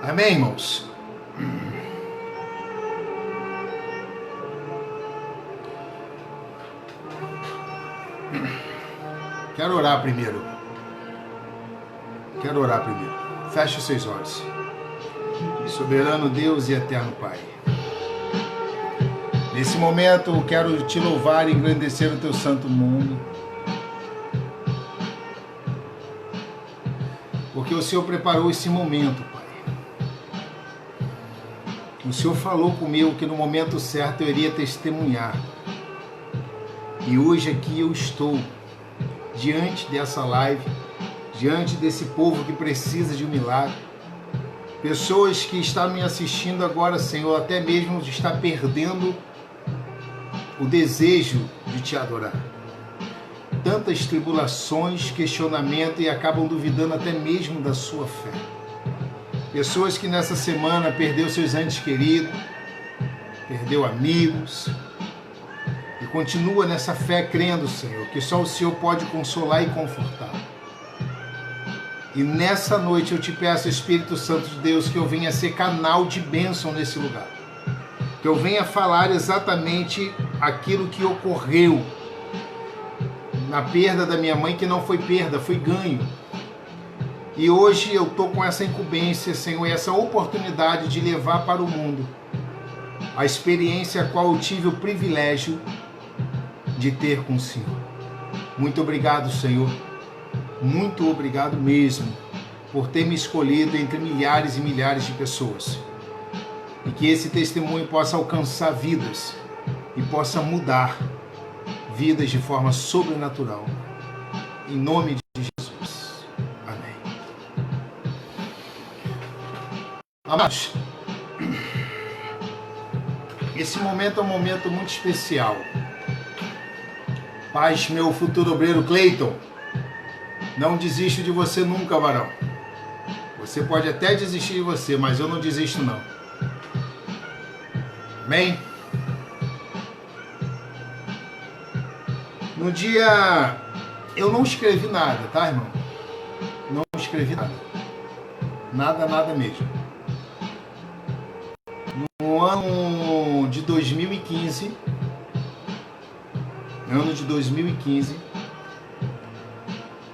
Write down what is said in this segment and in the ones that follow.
Amém, irmãos? Quero orar primeiro. Feche os seus olhos. Soberano Deus e eterno Pai. Nesse momento, quero te louvar e engrandecer o teu santo mundo. Porque o Senhor preparou esse momento, Pai. O Senhor falou comigo que no momento certo eu iria testemunhar. E hoje aqui eu estou, diante dessa live, diante desse povo que precisa de um milagre. Pessoas que estão me assistindo agora, Senhor, até mesmo está perdendo o desejo de te adorar. Tantas tribulações, questionamento e acabam duvidando até mesmo da sua fé. Pessoas que nessa semana perdeu seus entes queridos, perdeu amigos e continua nessa fé crendo, Senhor, que só o Senhor pode consolar e confortar. E nessa noite eu te peço, Espírito Santo de Deus, que eu venha ser canal de bênção nesse lugar. Que eu venha falar exatamente aquilo que ocorreu na perda da minha mãe, que não foi perda, foi ganho. E hoje eu estou com essa incumbência, Senhor, e essa oportunidade de levar para o mundo a experiência a qual eu tive o privilégio de ter com o Senhor. Muito obrigado, Senhor. Muito obrigado mesmo por ter me escolhido entre milhares e milhares de pessoas. E que esse testemunho possa alcançar vidas e possa mudar vidas de forma sobrenatural. Em nome de Jesus. Amém. Amados, esse momento é um momento muito especial. Paz, meu futuro obreiro Cleiton, não desisto de você nunca, varão. Você pode até desistir de você, mas eu não desisto não. Amém? No dia... Eu não escrevi nada, tá, irmão? Não escrevi nada. Nada mesmo. No ano de 2015...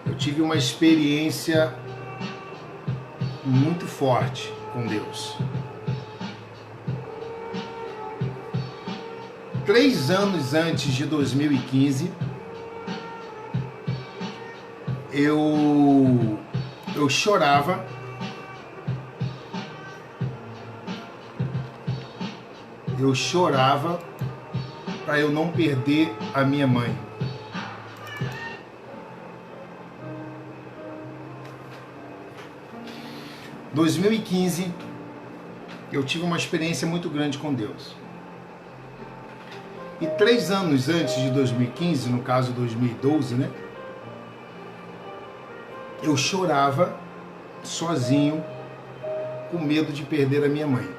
eu tive uma experiência muito forte com Deus. 3 anos antes de 2015, eu chorava para eu não perder a minha mãe. Em 2015, eu tive uma experiência muito grande com Deus. E 3 anos antes de 2015, no caso 2012, né? Eu chorava sozinho, com medo de perder a minha mãe.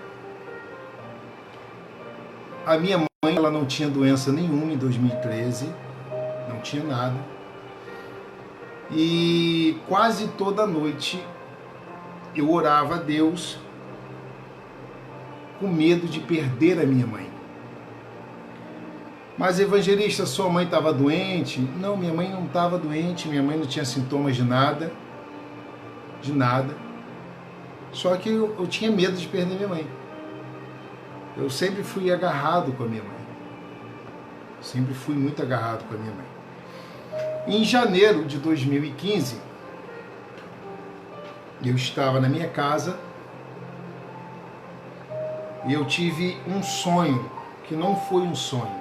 A minha mãe, ela não tinha doença nenhuma em 2013, não tinha nada. E quase toda noite eu orava a Deus com medo de perder a minha mãe. Mas, evangelista, sua mãe estava doente? Não, minha mãe não estava doente, minha mãe não tinha sintomas de nada. Só que eu tinha medo de perder minha mãe. Eu sempre fui agarrado com a minha mãe. Sempre fui muito agarrado com a minha mãe. Em janeiro de 2015, eu estava na minha casa e eu tive um sonho, que não foi um sonho.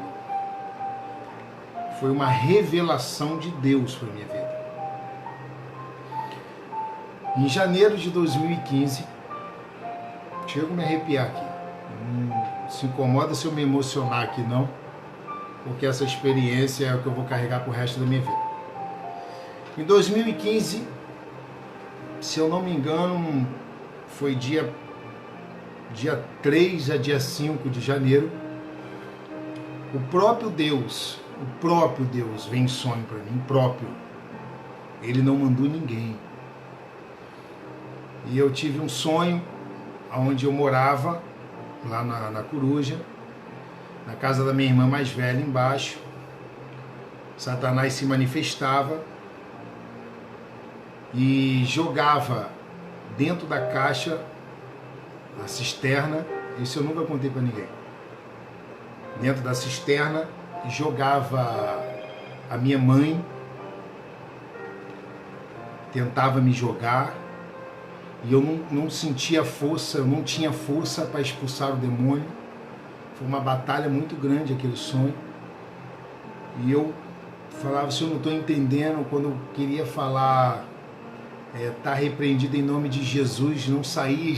Foi uma revelação de Deus para a minha vida. Em janeiro de 2015, chego a me arrepiar aqui. Não se incomoda se eu me emocionar aqui, não, porque essa experiência é o que eu vou carregar para o resto da minha vida. Em 2015, se eu não me engano, foi dia 3 a dia 5 de janeiro, o próprio Deus vem em sonho para mim, Ele não mandou ninguém. E eu tive um sonho onde eu morava, lá na Coruja, na casa da minha irmã mais velha embaixo. Satanás se manifestava e jogava dentro da caixa, a cisterna, isso eu nunca contei para ninguém, dentro da cisterna, jogava a minha mãe, tentava me jogar, e eu não sentia força, eu não tinha força para expulsar o demônio. Foi uma batalha muito grande aquele sonho, e eu falava, se eu não estou entendendo, quando eu queria falar, tá repreendido em nome de Jesus, não saía,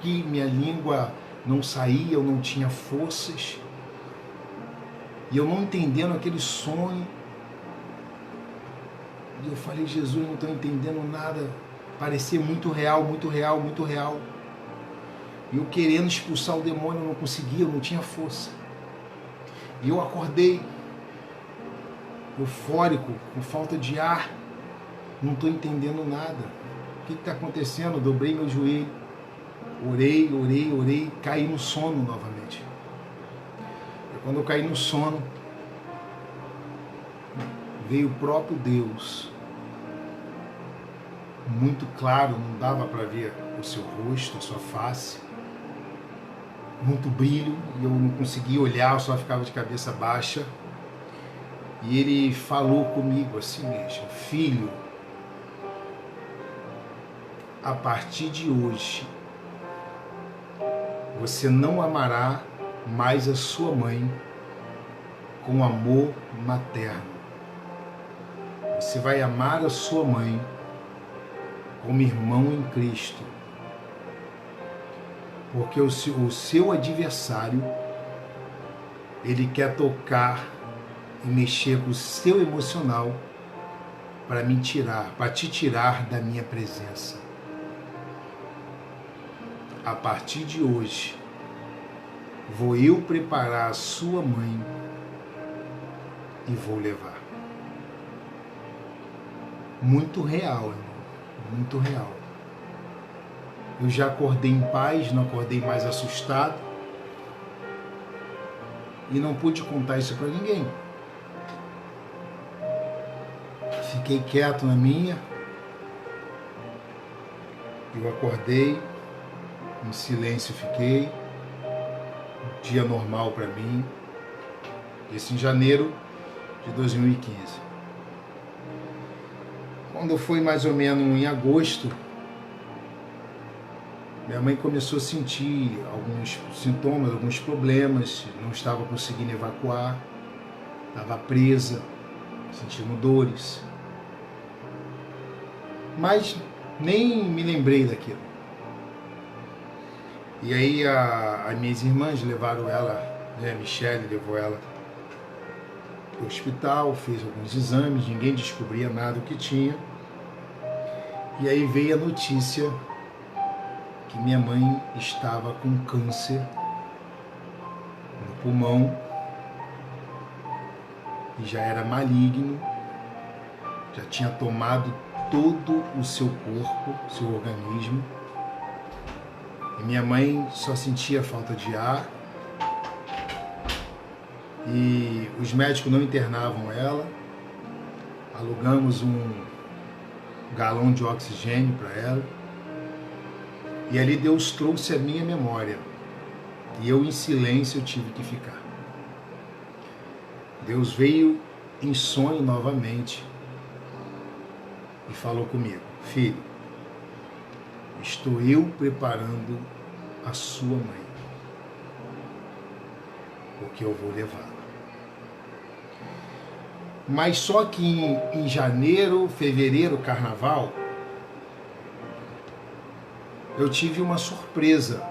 minha língua não saía, eu não tinha forças, e eu não entendendo aquele sonho, e eu falei, Jesus, não estou entendendo nada, parecia muito real, muito real, muito real, e eu querendo expulsar o demônio, eu não conseguia, eu não tinha força, e eu acordei, eufórico, com falta de ar, não estou entendendo nada, o que está acontecendo? Eu dobrei meu joelho, orei, caí no sono novamente. E quando eu caí no sono, veio o próprio Deus, muito claro, não dava para ver o seu rosto, a sua face, muito brilho, e eu não conseguia olhar, eu só ficava de cabeça baixa. E ele falou comigo assim mesmo, filho, a partir de hoje, você não amará mais a sua mãe com amor materno. Você vai amar a sua mãe como irmão em Cristo. Porque o seu adversário, ele quer tocar e mexer com o seu emocional para te tirar da minha presença. A partir de hoje, vou eu preparar a sua mãe e vou levar. Muito real, irmão, muito real. Eu já acordei em paz, não acordei mais assustado e não pude contar isso para ninguém. Fiquei quieto na minha, eu acordei, em silêncio fiquei, um dia normal para mim, isso em janeiro de 2015. Quando foi mais ou menos em agosto, minha mãe começou a sentir alguns sintomas, alguns problemas, não estava conseguindo evacuar, estava presa, sentindo dores. Mas nem me lembrei daquilo. E aí as minhas irmãs levaram ela, né, a Michele levou ela para o hospital, fez alguns exames, ninguém descobria nada o que tinha. E aí veio a notícia que minha mãe estava com câncer no pulmão e já era maligno, já tinha tomado todo o seu corpo, seu organismo. E minha mãe só sentia falta de ar e os médicos não internavam ela. Alugamos um galão de oxigênio para ela. E ali Deus trouxe a minha memória. E eu em silêncio tive que ficar. Deus veio em sonho novamente e falou comigo: filho, estou eu preparando a sua mãe, porque eu vou levá-la. Mas só que em janeiro, fevereiro, carnaval, eu tive uma surpresa.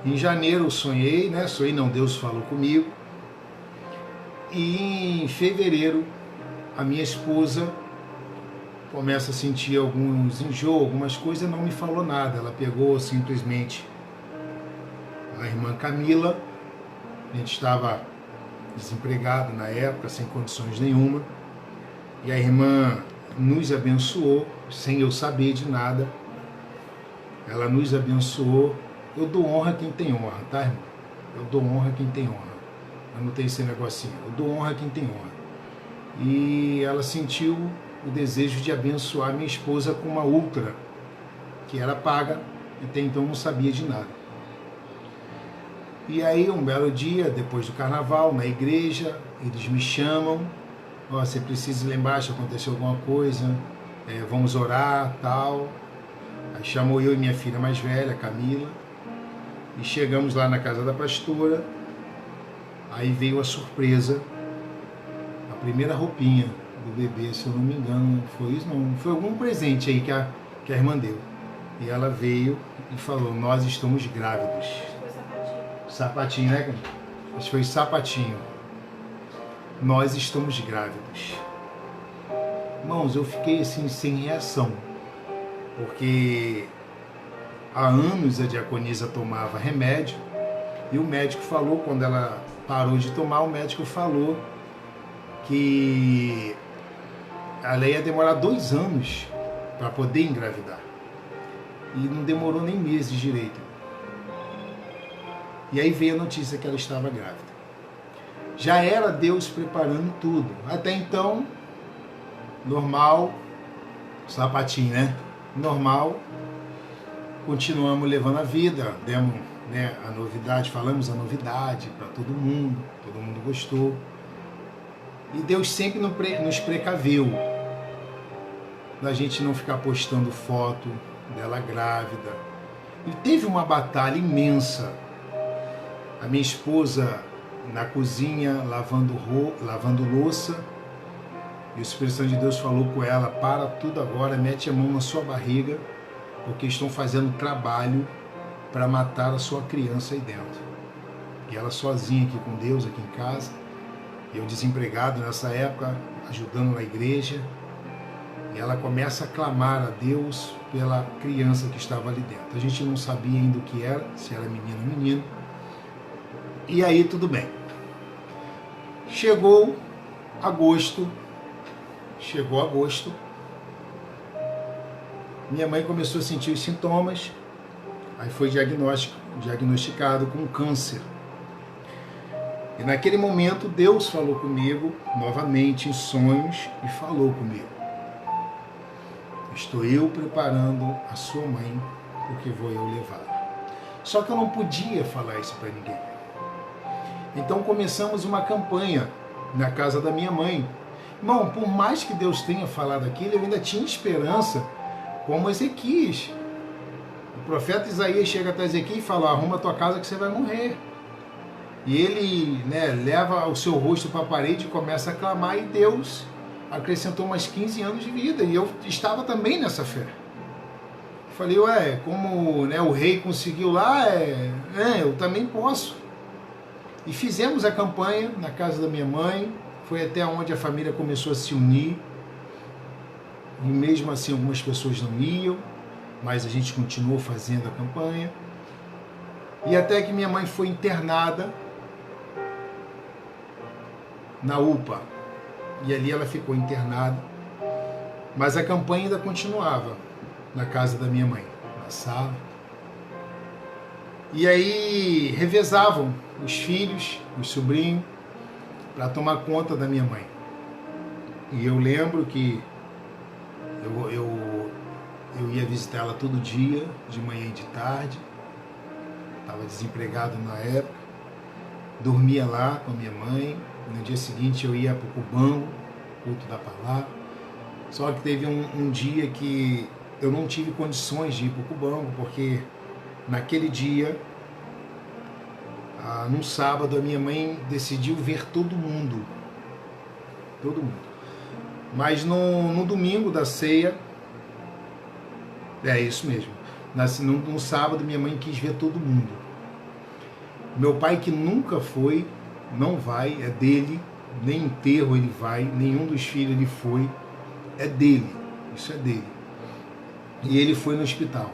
Em janeiro eu sonhei, né? Sonhei não, Deus falou comigo. E em fevereiro, a minha esposa começa a sentir alguns enjoos, algumas coisas, não me falou nada. Ela pegou simplesmente a irmã Camila, a gente estava desempregado na época, sem condições nenhuma, e a irmã nos abençoou, sem eu saber de nada. ela nos abençoou. Eu dou honra a quem tem honra, tá, irmão? Eu dou honra a quem tem honra. Eu não tenho esse negocinho. Eu dou honra a quem tem honra. E ela sentiu o desejo de abençoar minha esposa com uma Ultra, que era paga, e até então não sabia de nada. E aí, um belo dia, depois do carnaval, na igreja, eles me chamam: ó, você precisa ir lá embaixo, aconteceu alguma coisa, vamos orar, tal. Aí chamou eu e minha filha mais velha, Camila, e chegamos lá na casa da pastora. Aí veio a surpresa, a primeira roupinha do bebê, se eu não me engano, foi isso, não, foi algum presente aí que a irmã deu. E ela veio e falou: nós estamos grávidos. Foi sapatinho. Sapatinho, né? Acho que foi sapatinho. Nós estamos grávidos. Irmãos, eu fiquei assim sem reação, porque há anos a diaconisa tomava remédio e o médico falou, quando ela parou de tomar, o médico falou que ela ia demorar 2 anos para poder engravidar. E não demorou nem meses direito. E aí veio a notícia que ela estava grávida. Já era Deus preparando tudo. Até então, normal, sapatinho, né? Normal, continuamos levando a vida, demos, né, a novidade, falamos a novidade para todo mundo gostou. E Deus sempre nos precaveu da gente não ficar postando foto dela grávida. E teve uma batalha imensa. A minha esposa na cozinha lavando louça, e o Espírito Santo de Deus falou com ela: para tudo agora, mete a mão na sua barriga, porque estão fazendo trabalho para matar a sua criança aí dentro. E ela sozinha aqui com Deus, aqui em casa, eu desempregado nessa época, ajudando na igreja, e ela começa a clamar a Deus pela criança que estava ali dentro. A gente não sabia ainda o que era, se era menino ou menino. E aí tudo bem. Chegou agosto, minha mãe começou a sentir os sintomas, aí foi diagnosticado com câncer. E naquele momento Deus falou comigo novamente em sonhos e falou comigo: estou eu preparando a sua mãe, porque vou eu levá-la. Só que eu não podia falar isso para ninguém. Então começamos uma campanha na casa da minha mãe. Irmão, por mais que Deus tenha falado aquilo, eu ainda tinha esperança, como Ezequias. O profeta Isaías chega até Ezequias e fala: arruma a tua casa que você vai morrer. E ele, né, leva o seu rosto para a parede e começa a clamar, e Deus acrescentou mais 15 anos de vida. E eu estava também nessa fé. Falei: ué, como, né, o rei conseguiu lá, eu também posso. E fizemos a campanha na casa da minha mãe, foi até onde a família começou a se unir. E mesmo assim algumas pessoas não iam, mas a gente continuou fazendo a campanha. E até que minha mãe foi internada na UPA. E ali ela ficou internada. Mas a campanha ainda continuava na casa da minha mãe, na sala. E aí revezavam os filhos, os sobrinhos, para tomar conta da minha mãe. E eu lembro que eu ia visitar ela todo dia, de manhã e de tarde. Estava desempregado na época. Dormia lá com a minha mãe. No dia seguinte eu ia para o Cubango, culto da palavra. Só que teve um dia que eu não tive condições de ir para o Cubango, porque naquele dia, num sábado, a minha mãe decidiu ver todo mundo. Todo mundo. Mas no domingo da ceia, é isso mesmo, no sábado minha mãe quis ver todo mundo. Meu pai, que nunca foi, não vai, é dele, nem enterro ele vai, nenhum dos filhos ele foi, é dele, isso é dele. E ele foi no hospital.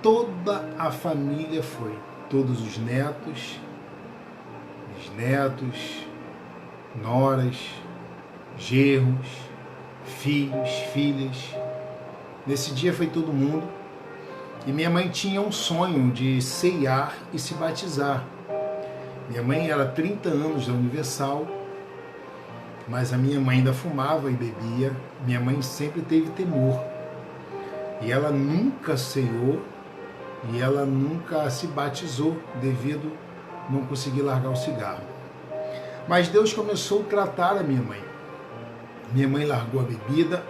Toda a família foi, todos os netos, bisnetos, noras, genros, filhos, filhas. Nesse dia foi todo mundo. E minha mãe tinha um sonho de ceiar e se batizar. Minha mãe era 30 anos da Universal, mas a minha mãe ainda fumava e bebia. Minha mãe sempre teve temor. E ela nunca ceiou e ela nunca se batizou devido a não conseguir largar o cigarro. Mas Deus começou a tratar a minha mãe. Minha mãe largou a bebida,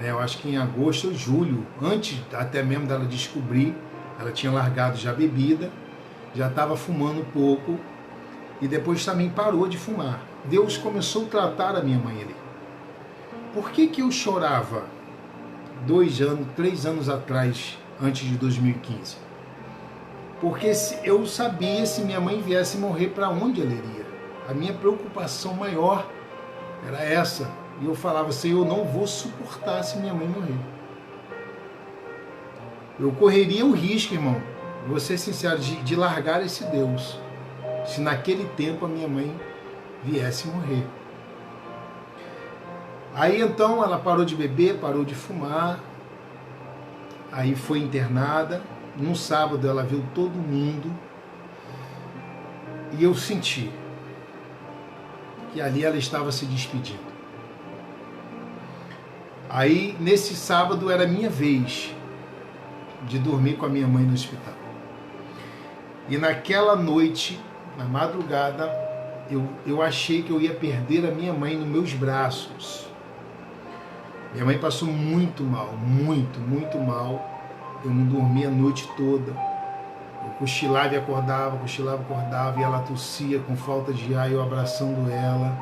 eu acho que em agosto ou julho, antes até mesmo dela descobrir, ela tinha largado já a bebida, já estava fumando pouco e depois também parou de fumar. Deus começou a tratar a minha mãe ali. Por que eu chorava 3 anos atrás, antes de 2015? Porque eu sabia se minha mãe viesse morrer, para onde ela iria. A minha preocupação maior era essa. E eu falava assim, eu não vou suportar se minha mãe morrer. Eu correria o risco, irmão, vou ser sincero, de largar esse Deus, se naquele tempo a minha mãe viesse morrer. Aí então ela parou de beber, parou de fumar, aí foi internada. Num sábado ela viu todo mundo e eu senti que ali ela estava se despedindo. Aí nesse sábado era minha vez de dormir com a minha mãe no hospital. E naquela noite, na madrugada, eu achei que eu ia perder a minha mãe nos meus braços. Minha mãe passou muito mal, muito mal. Eu não dormia a noite toda. Eu cochilava e acordava, e ela tossia com falta de ar, eu abraçando ela.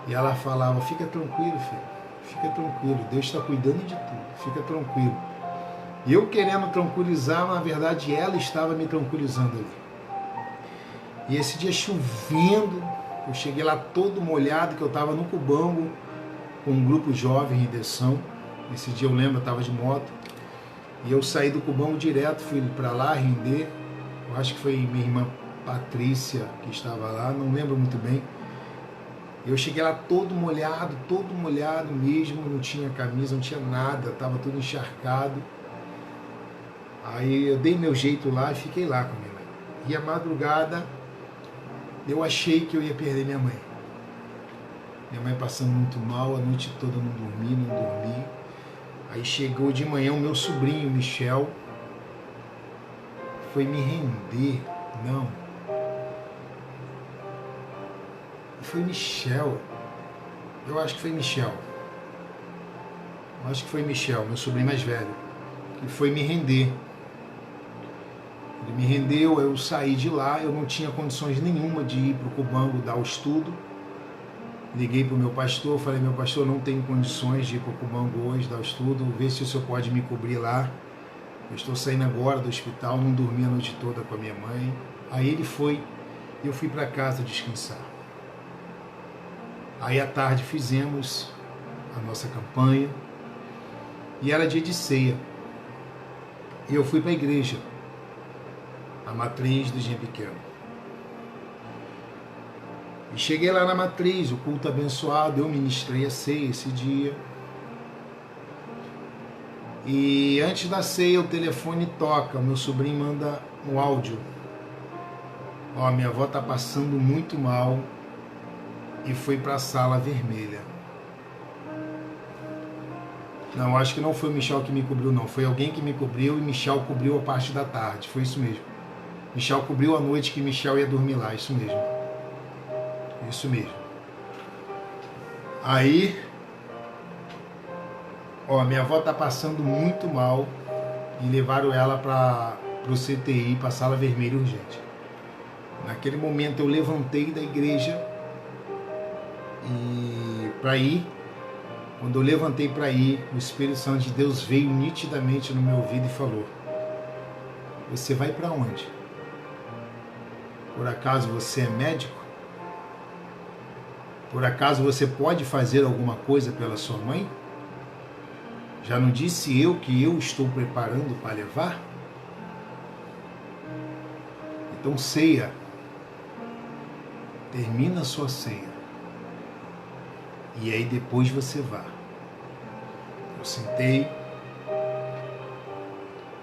E ela falava, fica tranquilo, filho, fica tranquilo, Deus está cuidando de tudo, fica tranquilo. E eu querendo tranquilizar, na verdade ela estava me tranquilizando ali. E esse dia chovendo, eu cheguei lá todo molhado, que eu estava no Cubango, com um grupo jovem em Deção. Esse dia eu lembro, eu estava de moto. E eu saí do Cubango direto, fui para lá render. Eu acho que foi minha irmã Patrícia que estava lá, não lembro muito bem. Eu cheguei lá todo molhado mesmo, não tinha camisa, não tinha nada, estava tudo encharcado. Aí eu dei meu jeito lá e fiquei lá com a minha mãe. E a madrugada eu achei que eu ia perder minha mãe. Minha mãe passando muito mal, a noite toda não dormi. Aí chegou de manhã o meu sobrinho, Michel, foi me render. Não. Foi Michel. Eu acho que foi Michel. Meu sobrinho mais velho, que foi me render. Ele me rendeu, eu saí de lá, eu não tinha condições nenhuma de ir para o Cubango dar o estudo. Liguei para o meu pastor, falei, meu pastor, não tenho condições de ir para o Cubango hoje dar o estudo, vê se o senhor pode me cobrir lá. Eu estou saindo agora do hospital, não dormi a noite toda com a minha mãe. Aí ele foi, eu fui para casa descansar. Aí à tarde fizemos a nossa campanha e era dia de ceia. E eu fui para a igreja, a matriz do Engenho Pequeno. E cheguei lá na matriz, o culto abençoado, eu ministrei a ceia esse dia. E antes da ceia o telefone toca, o meu sobrinho manda um áudio. Ó, minha avó tá passando muito mal e foi para a sala vermelha. Não, acho que não foi o Michel que me cobriu, não. Foi alguém que me cobriu e Michel cobriu a parte da tarde. Foi isso mesmo. Michel cobriu a noite que Michel ia dormir lá, isso mesmo. Isso mesmo. Aí, ó, minha avó tá passando muito mal e levaram ela para o CTI, para a sala vermelha urgente. Naquele momento eu levantei da igreja e para ir. Quando eu levantei para ir, o Espírito Santo de Deus veio nitidamente no meu ouvido e falou: você vai para onde? Por acaso você é médico? Por acaso você pode fazer alguma coisa pela sua mãe? Já não disse eu que eu estou preparando para levar? Então ceia. Termina a sua ceia. E aí depois você vá. Eu sentei,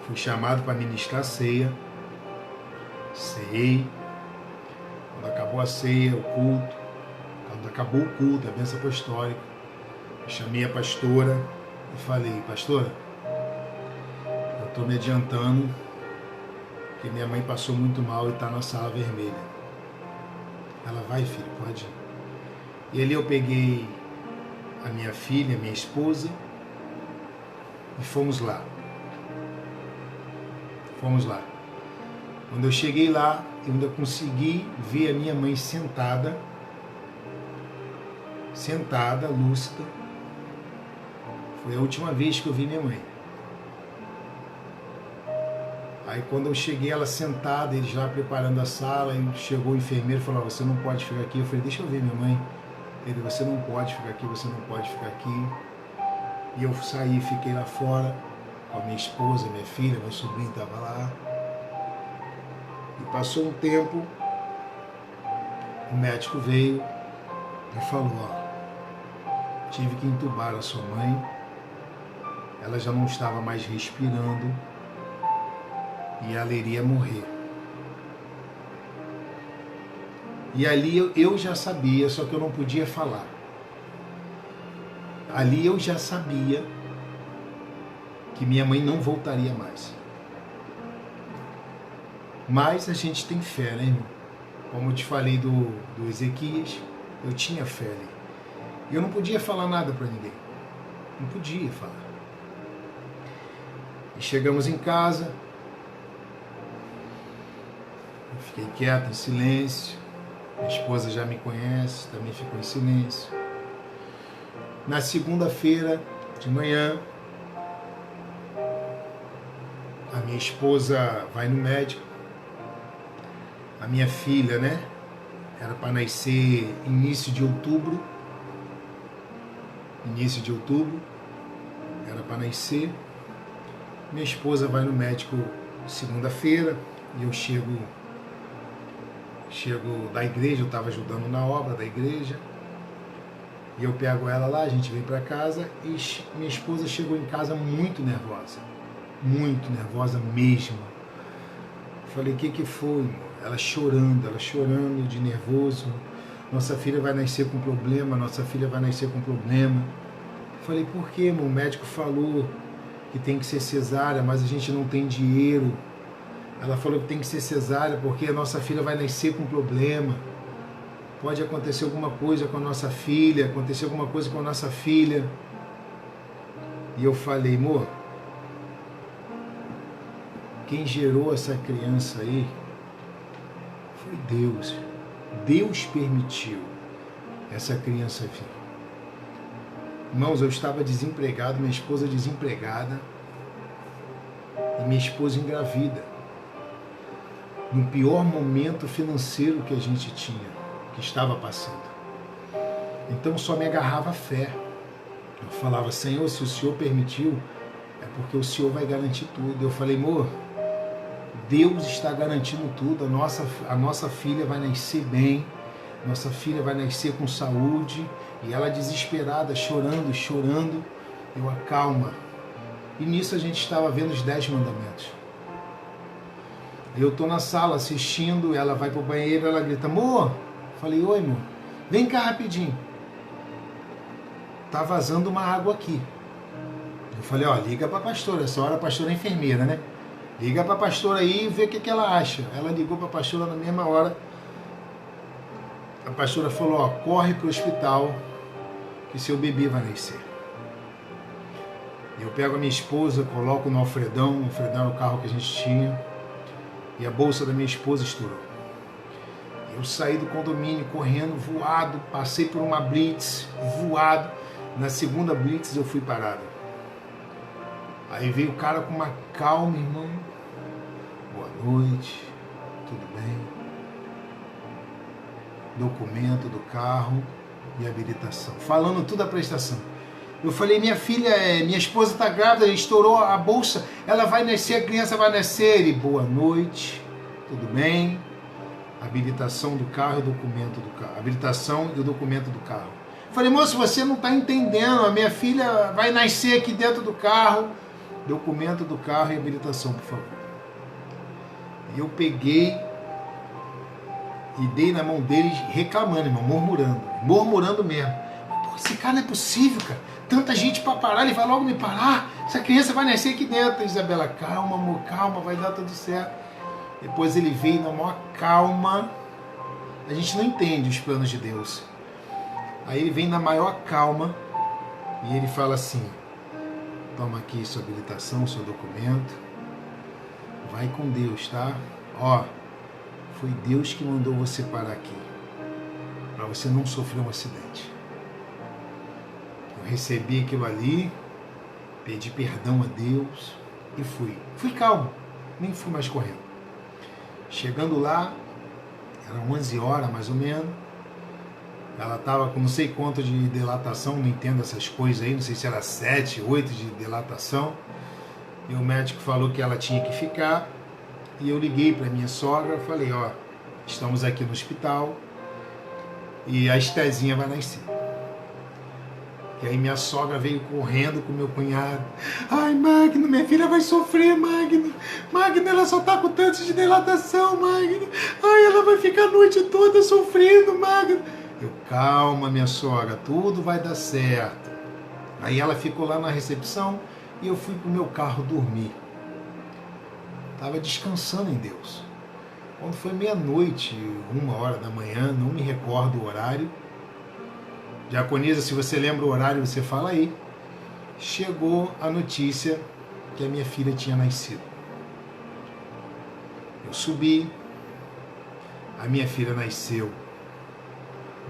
Fui chamado para ministrar a ceia. Ceiei. Quando acabou a ceia, o culto, quando acabou o culto, a bênção apostólica, eu chamei a pastora e falei: pastora, eu estou me adiantando, que minha mãe passou muito mal e está na sala vermelha. Ela: vai, filho, pode ir. E ali eu peguei a minha filha, minha esposa, e fomos lá. Fomos lá. Quando eu cheguei lá, eu ainda consegui ver a minha mãe sentada, lúcida. Foi a última vez que eu vi minha mãe. Aí quando eu cheguei, ela sentada, ele já preparando a sala, e chegou o enfermeiro e falou: você não pode ficar aqui. Eu falei: deixa eu ver minha mãe. Ele: você não pode ficar aqui, você não pode ficar aqui. E eu saí, fiquei lá fora com a minha esposa, minha filha, meu sobrinho estava lá. E passou um tempo, o médico veio e falou: ó, tive que entubar a sua mãe, ela já não estava mais respirando e ela iria morrer. E ali eu já sabia, só que eu não podia falar. Ali eu já sabia que minha mãe não voltaria mais. Mas a gente tem fé, né, irmão? Como eu te falei do Ezequias, eu tinha fé ali. E eu não podia falar nada para ninguém. Não podia falar. E chegamos em casa. Eu fiquei quieto, em silêncio. Minha esposa já me conhece, também ficou em silêncio. Na segunda-feira de manhã, a minha esposa vai no médico. A minha filha, né? Era para nascer início de outubro. Era para nascer. Minha esposa vai no médico segunda-feira e eu chego da igreja, eu estava ajudando na obra da igreja. E eu pego ela lá, a gente vem para casa e minha esposa chegou em casa muito nervosa mesmo. Falei: o que foi, irmão? Ela chorando de nervoso. Nossa filha vai nascer com problema. Falei: por quê, irmão? O médico falou que tem que ser cesárea, mas a gente não tem dinheiro. Ela falou que tem que ser cesárea porque a nossa filha vai nascer com problema. Pode acontecer alguma coisa com a nossa filha, E eu falei: amor, quem gerou essa criança aí foi Deus. Deus permitiu essa criança vir. Irmãos, eu estava desempregado, minha esposa desempregada e minha esposa engravida. No pior momento financeiro que a gente tinha, que estava passando. Então só me agarrava a fé. Eu falava: Senhor, se o Senhor permitiu, é porque o Senhor vai garantir tudo. Eu falei: amor, Deus está garantindo tudo. A nossa filha vai nascer bem, nossa filha vai nascer com saúde. E ela desesperada, chorando, eu: acalma. E nisso a gente estava vendo os 10 mandamentos. Eu estou na sala assistindo, ela vai para o banheiro, ela grita: amor. Falei: oi, amor, vem cá rapidinho. Tá vazando uma água aqui. Eu falei: ó, liga para a pastora. Essa hora a pastora é enfermeira, né? Liga para a pastora aí e vê o que ela acha. Ela ligou para a pastora na mesma hora. A pastora falou: ó, corre para o hospital que seu bebê vai nascer. Eu pego a minha esposa, coloco no alfredão. O alfredão é o carro que a gente tinha. E a bolsa da minha esposa estourou. Eu saí do condomínio correndo, voado, passei por uma blitz, voado. Na segunda blitz eu fui parado. Aí veio o cara com uma calma: irmão, boa noite, tudo bem? Documento do carro e habilitação. Falando tudo a prestação. Eu falei: minha filha, minha esposa está grávida, estourou a bolsa, ela vai nascer, a criança vai nascer. Ele: boa noite, tudo bem? Habilitação do carro e documento do carro. Habilitação e o documento do carro. Eu falei: moço, você não está entendendo, a minha filha vai nascer aqui dentro do carro documento do carro e habilitação, por favor. E eu peguei e dei na mão dele reclamando, irmão, murmurando mesmo. Pô, esse cara não é possível, cara. Tanta gente para parar, ele vai logo me parar. Essa criança vai nascer aqui dentro. Isabela, calma, amor, calma, vai dar tudo certo. Depois ele veio na maior calma. A gente não entende os planos de Deus. Aí ele vem na maior calma e ele fala assim: toma aqui sua habilitação, seu documento. Vai com Deus, tá? Ó, foi Deus que mandou você parar aqui, para você não sofrer um acidente. Eu recebi aquilo ali, pedi perdão a Deus e fui. Fui calmo, nem fui mais correndo. Chegando lá, eram 11 horas mais ou menos. Ela estava com não sei quanto de dilatação, não entendo essas coisas aí, não sei se era 7, 8 de dilatação. E o médico falou que ela tinha que ficar. E eu liguei para minha sogra, falei, ó, estamos aqui no hospital e a Estezinha vai nascer. E aí minha sogra veio correndo com meu cunhado. Ai, Magno, minha filha vai sofrer, Magno. Magno, ela só tá com tanto de dilatação, Magno. Ai, ela vai ficar a noite toda sofrendo, Magno. Eu, calma, minha sogra, tudo vai dar certo. Aí ela ficou lá na recepção e eu fui pro meu carro dormir. Estava descansando em Deus. Quando foi meia-noite, 1h da manhã, não me recordo o horário. Diaconisa, se você lembra o horário, você fala aí. Chegou a notícia que a minha filha tinha nascido. Eu subi, a minha filha nasceu.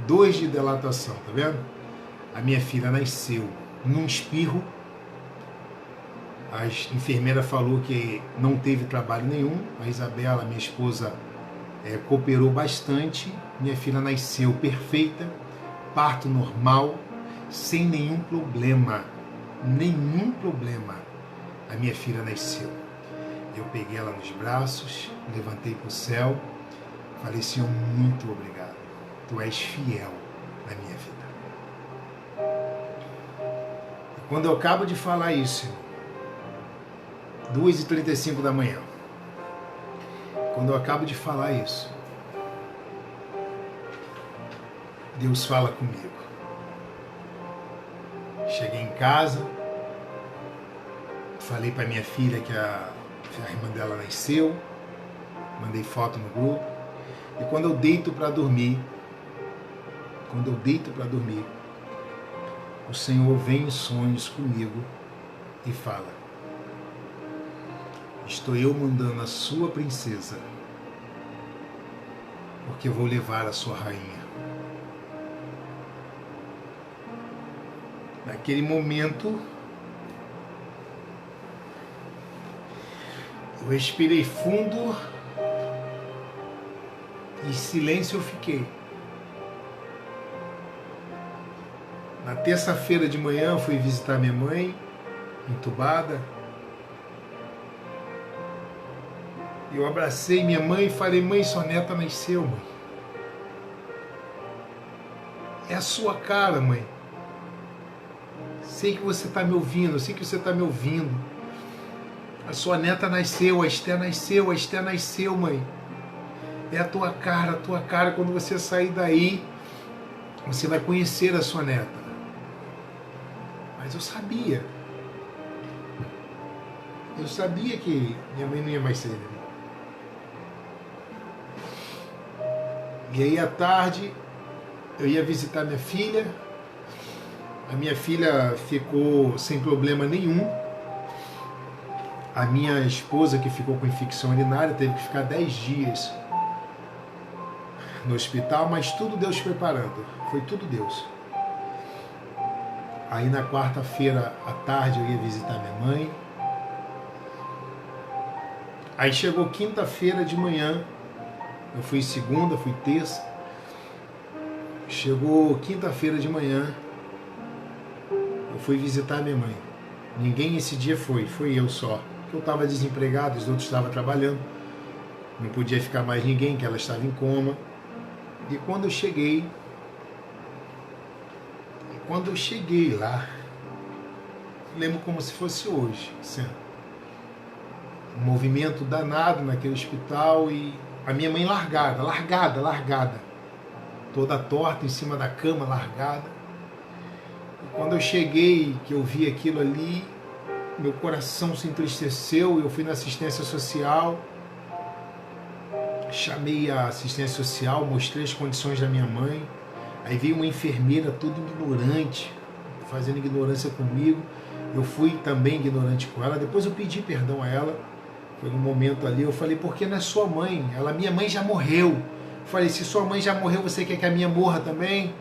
2 de dilatação, tá vendo? A minha filha nasceu num espirro. A enfermeira falou que não teve trabalho nenhum. A Isabela, minha esposa, cooperou bastante. Minha filha nasceu perfeita, parto normal, sem nenhum problema. Nenhum problema. A minha filha nasceu. Eu peguei ela nos braços, levantei para o céu, falei, Senhor, muito obrigado. Tu és fiel na minha vida. E quando eu acabo de falar isso, 2h35 da manhã. Quando eu acabo de falar isso, Deus fala comigo. Cheguei em casa, falei para minha filha que a irmã dela nasceu, mandei foto no grupo, e quando eu deito para dormir, o Senhor vem em sonhos comigo e fala: estou eu mandando a sua princesa, porque eu vou levar a sua rainha. Naquele momento, eu respirei fundo e em silêncio eu fiquei. Na terça-feira de manhã eu fui visitar minha mãe, entubada. Eu abracei minha mãe e falei, mãe, sua neta nasceu, mãe. É a sua cara, mãe. Sei que você está me ouvindo, A sua neta nasceu, a Esté nasceu, mãe. É a tua cara. Quando você sair daí, você vai conhecer a sua neta. Mas eu sabia que minha mãe não ia mais ser. E aí à tarde eu ia visitar minha filha. A minha filha ficou sem problema nenhum. A minha esposa, que ficou com infecção urinária, teve que ficar 10 dias no hospital, mas tudo Deus preparando. Foi tudo Deus. Aí na quarta-feira à tarde eu ia visitar minha mãe. Aí chegou quinta-feira de manhã. Eu fui segunda, fui terça. Chegou quinta-feira de manhã. Eu fui visitar minha mãe. Ninguém esse dia foi eu só. Eu estava desempregado, os outros estavam trabalhando. Não podia ficar mais ninguém, que ela estava em coma. E quando eu cheguei lá, lembro como se fosse hoje, um movimento danado naquele hospital e a minha mãe largada, toda torta em cima da cama, largada. E quando eu cheguei, que eu vi aquilo ali, meu coração se entristeceu. Eu fui na assistência social, chamei a assistência social, mostrei as condições da minha mãe. Aí veio uma enfermeira toda ignorante, fazendo ignorância comigo. Eu fui também ignorante com ela. Depois eu pedi perdão a ela. Foi num momento ali, eu falei, porque não é sua mãe? Ela, minha mãe já morreu. Eu falei, se sua mãe já morreu, você quer que a minha morra também?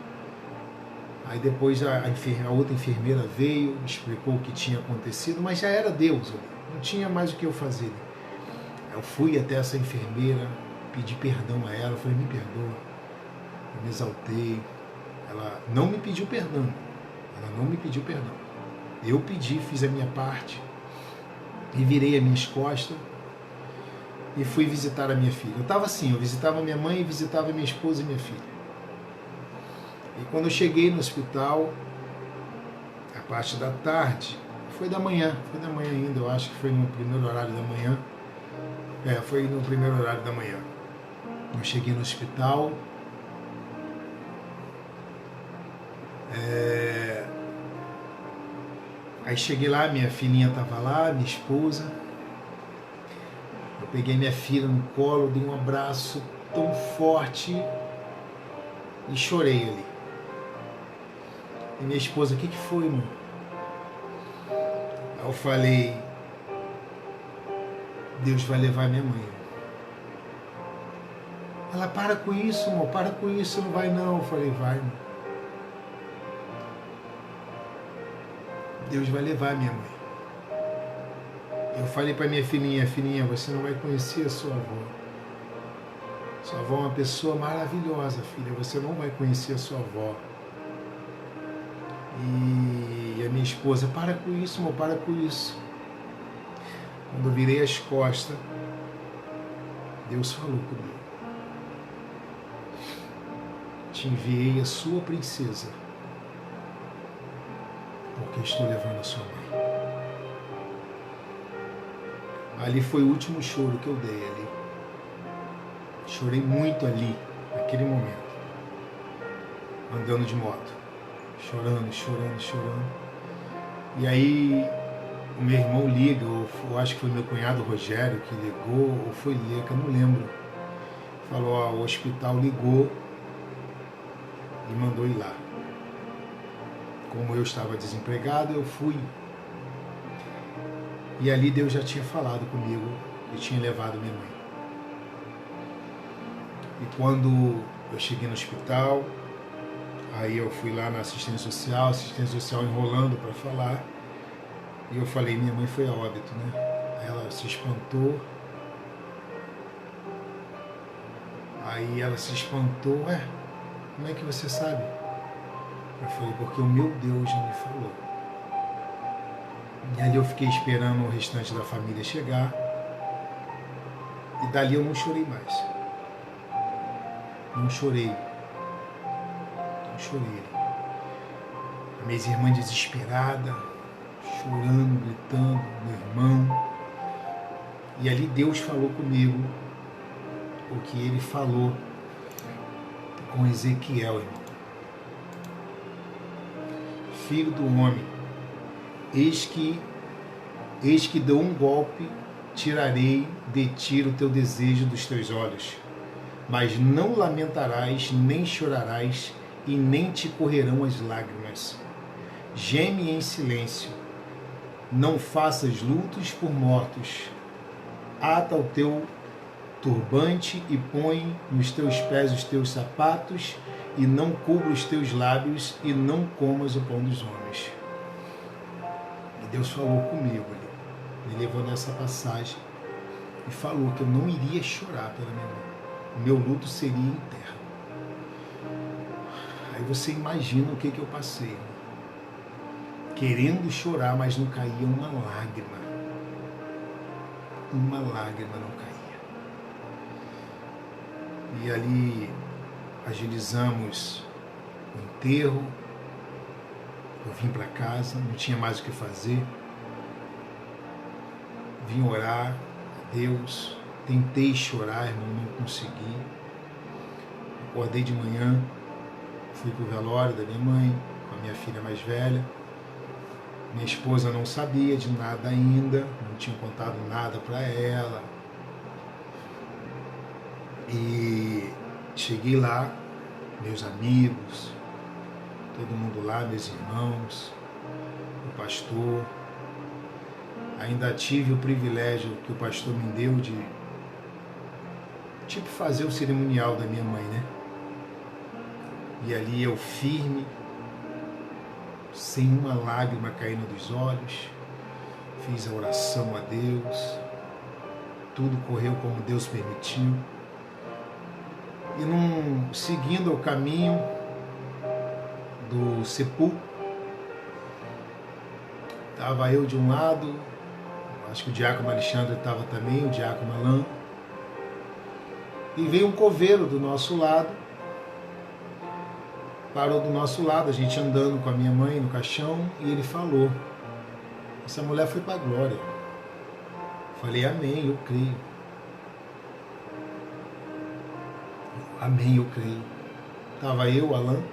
Aí depois a outra enfermeira veio, explicou o que tinha acontecido, mas já era Deus, não tinha mais o que eu fazer. Eu fui até essa enfermeira, pedi perdão a ela, falei, me perdoa, eu me exaltei. Ela não me pediu perdão, eu pedi, fiz a minha parte, e virei as minhas costas e fui visitar a minha filha. Eu estava assim, eu visitava minha mãe, visitava minha esposa e minha filha. E quando eu cheguei no hospital, a parte da tarde, foi da manhã ainda, eu acho que foi no primeiro horário da manhã. Foi no primeiro horário da manhã. Eu cheguei no hospital, aí cheguei lá, minha filhinha estava lá, minha esposa. Eu peguei minha filha no colo, dei um abraço tão forte e chorei ali. E minha esposa, o que foi, mãe? Aí eu falei, Deus vai levar minha mãe. Ela, para com isso, amor, para com isso, não vai não. Eu falei, vai, mãe. Deus vai levar minha mãe. Eu falei para minha filhinha, filhinha, você não vai conhecer a sua avó. Sua avó é uma pessoa maravilhosa, filha, você não vai conhecer a sua avó. E a minha esposa, para com isso, amor, para com isso. Quando eu virei as costas, Deus falou comigo. Te enviei a sua princesa, porque estou levando a sua mãe. Ali foi o último choro que eu dei ali. Chorei muito ali, naquele momento. Andando de moto. Chorando. E aí o meu irmão liga, eu acho que foi meu cunhado Rogério que ligou, ou foi Leca, eu não lembro. Falou, o hospital ligou e mandou ir lá. Como eu estava desempregado, eu fui. E ali Deus já tinha falado comigo e tinha levado minha mãe. E quando eu cheguei no hospital, aí eu fui lá na assistência social enrolando para falar, e eu falei, minha mãe foi a óbito, né? Aí ela se espantou, como é que você sabe? Eu falei, porque o meu Deus já me falou. E ali eu fiquei esperando o restante da família chegar, e dali eu não chorei mais. Não chorei. As minhas irmãs desesperadas, chorando, gritando, meu irmão. E ali Deus falou comigo o que ele falou com Ezequiel, irmão. Filho do homem, eis que dou um golpe, tirarei de ti o teu desejo dos teus olhos, mas não lamentarás, nem chorarás, e nem te correrão as lágrimas. Geme em silêncio, não faças lutos por mortos. Ata o teu turbante e põe nos teus pés os teus sapatos, e não cubra os teus lábios, e não comas o pão dos homens. E Deus falou comigo, me levou nessa passagem e falou que eu não iria chorar pela minha mãe. O meu luto seria em terra. Aí você imagina o que eu passei. Querendo chorar, mas não caía uma lágrima. Uma lágrima não caía. E ali agilizamos o enterro. Eu vim para casa, não tinha mais o que fazer. Vim orar, Deus. Tentei chorar, irmão, não consegui. Acordei de manhã, fui pro velório da minha mãe, com a minha filha mais velha. Minha esposa não sabia de nada ainda, não tinha contado nada para ela. E cheguei lá, meus amigos, todo mundo lá, meus irmãos, o pastor. Ainda tive o privilégio que o pastor me deu de fazer o cerimonial da minha mãe, né? E ali eu firme, sem uma lágrima caindo dos olhos, fiz a oração a Deus, tudo correu como Deus permitiu. E seguindo o caminho do sepulcro, estava eu de um lado, acho que o diácono Alexandre estava também, o diácono Alain, e veio um coveiro do nosso lado, parou do nosso lado, a gente andando com a minha mãe no caixão, e ele falou: essa mulher foi para a glória. Falei: amém, eu creio. Amém, eu creio. Estava eu, o Alain,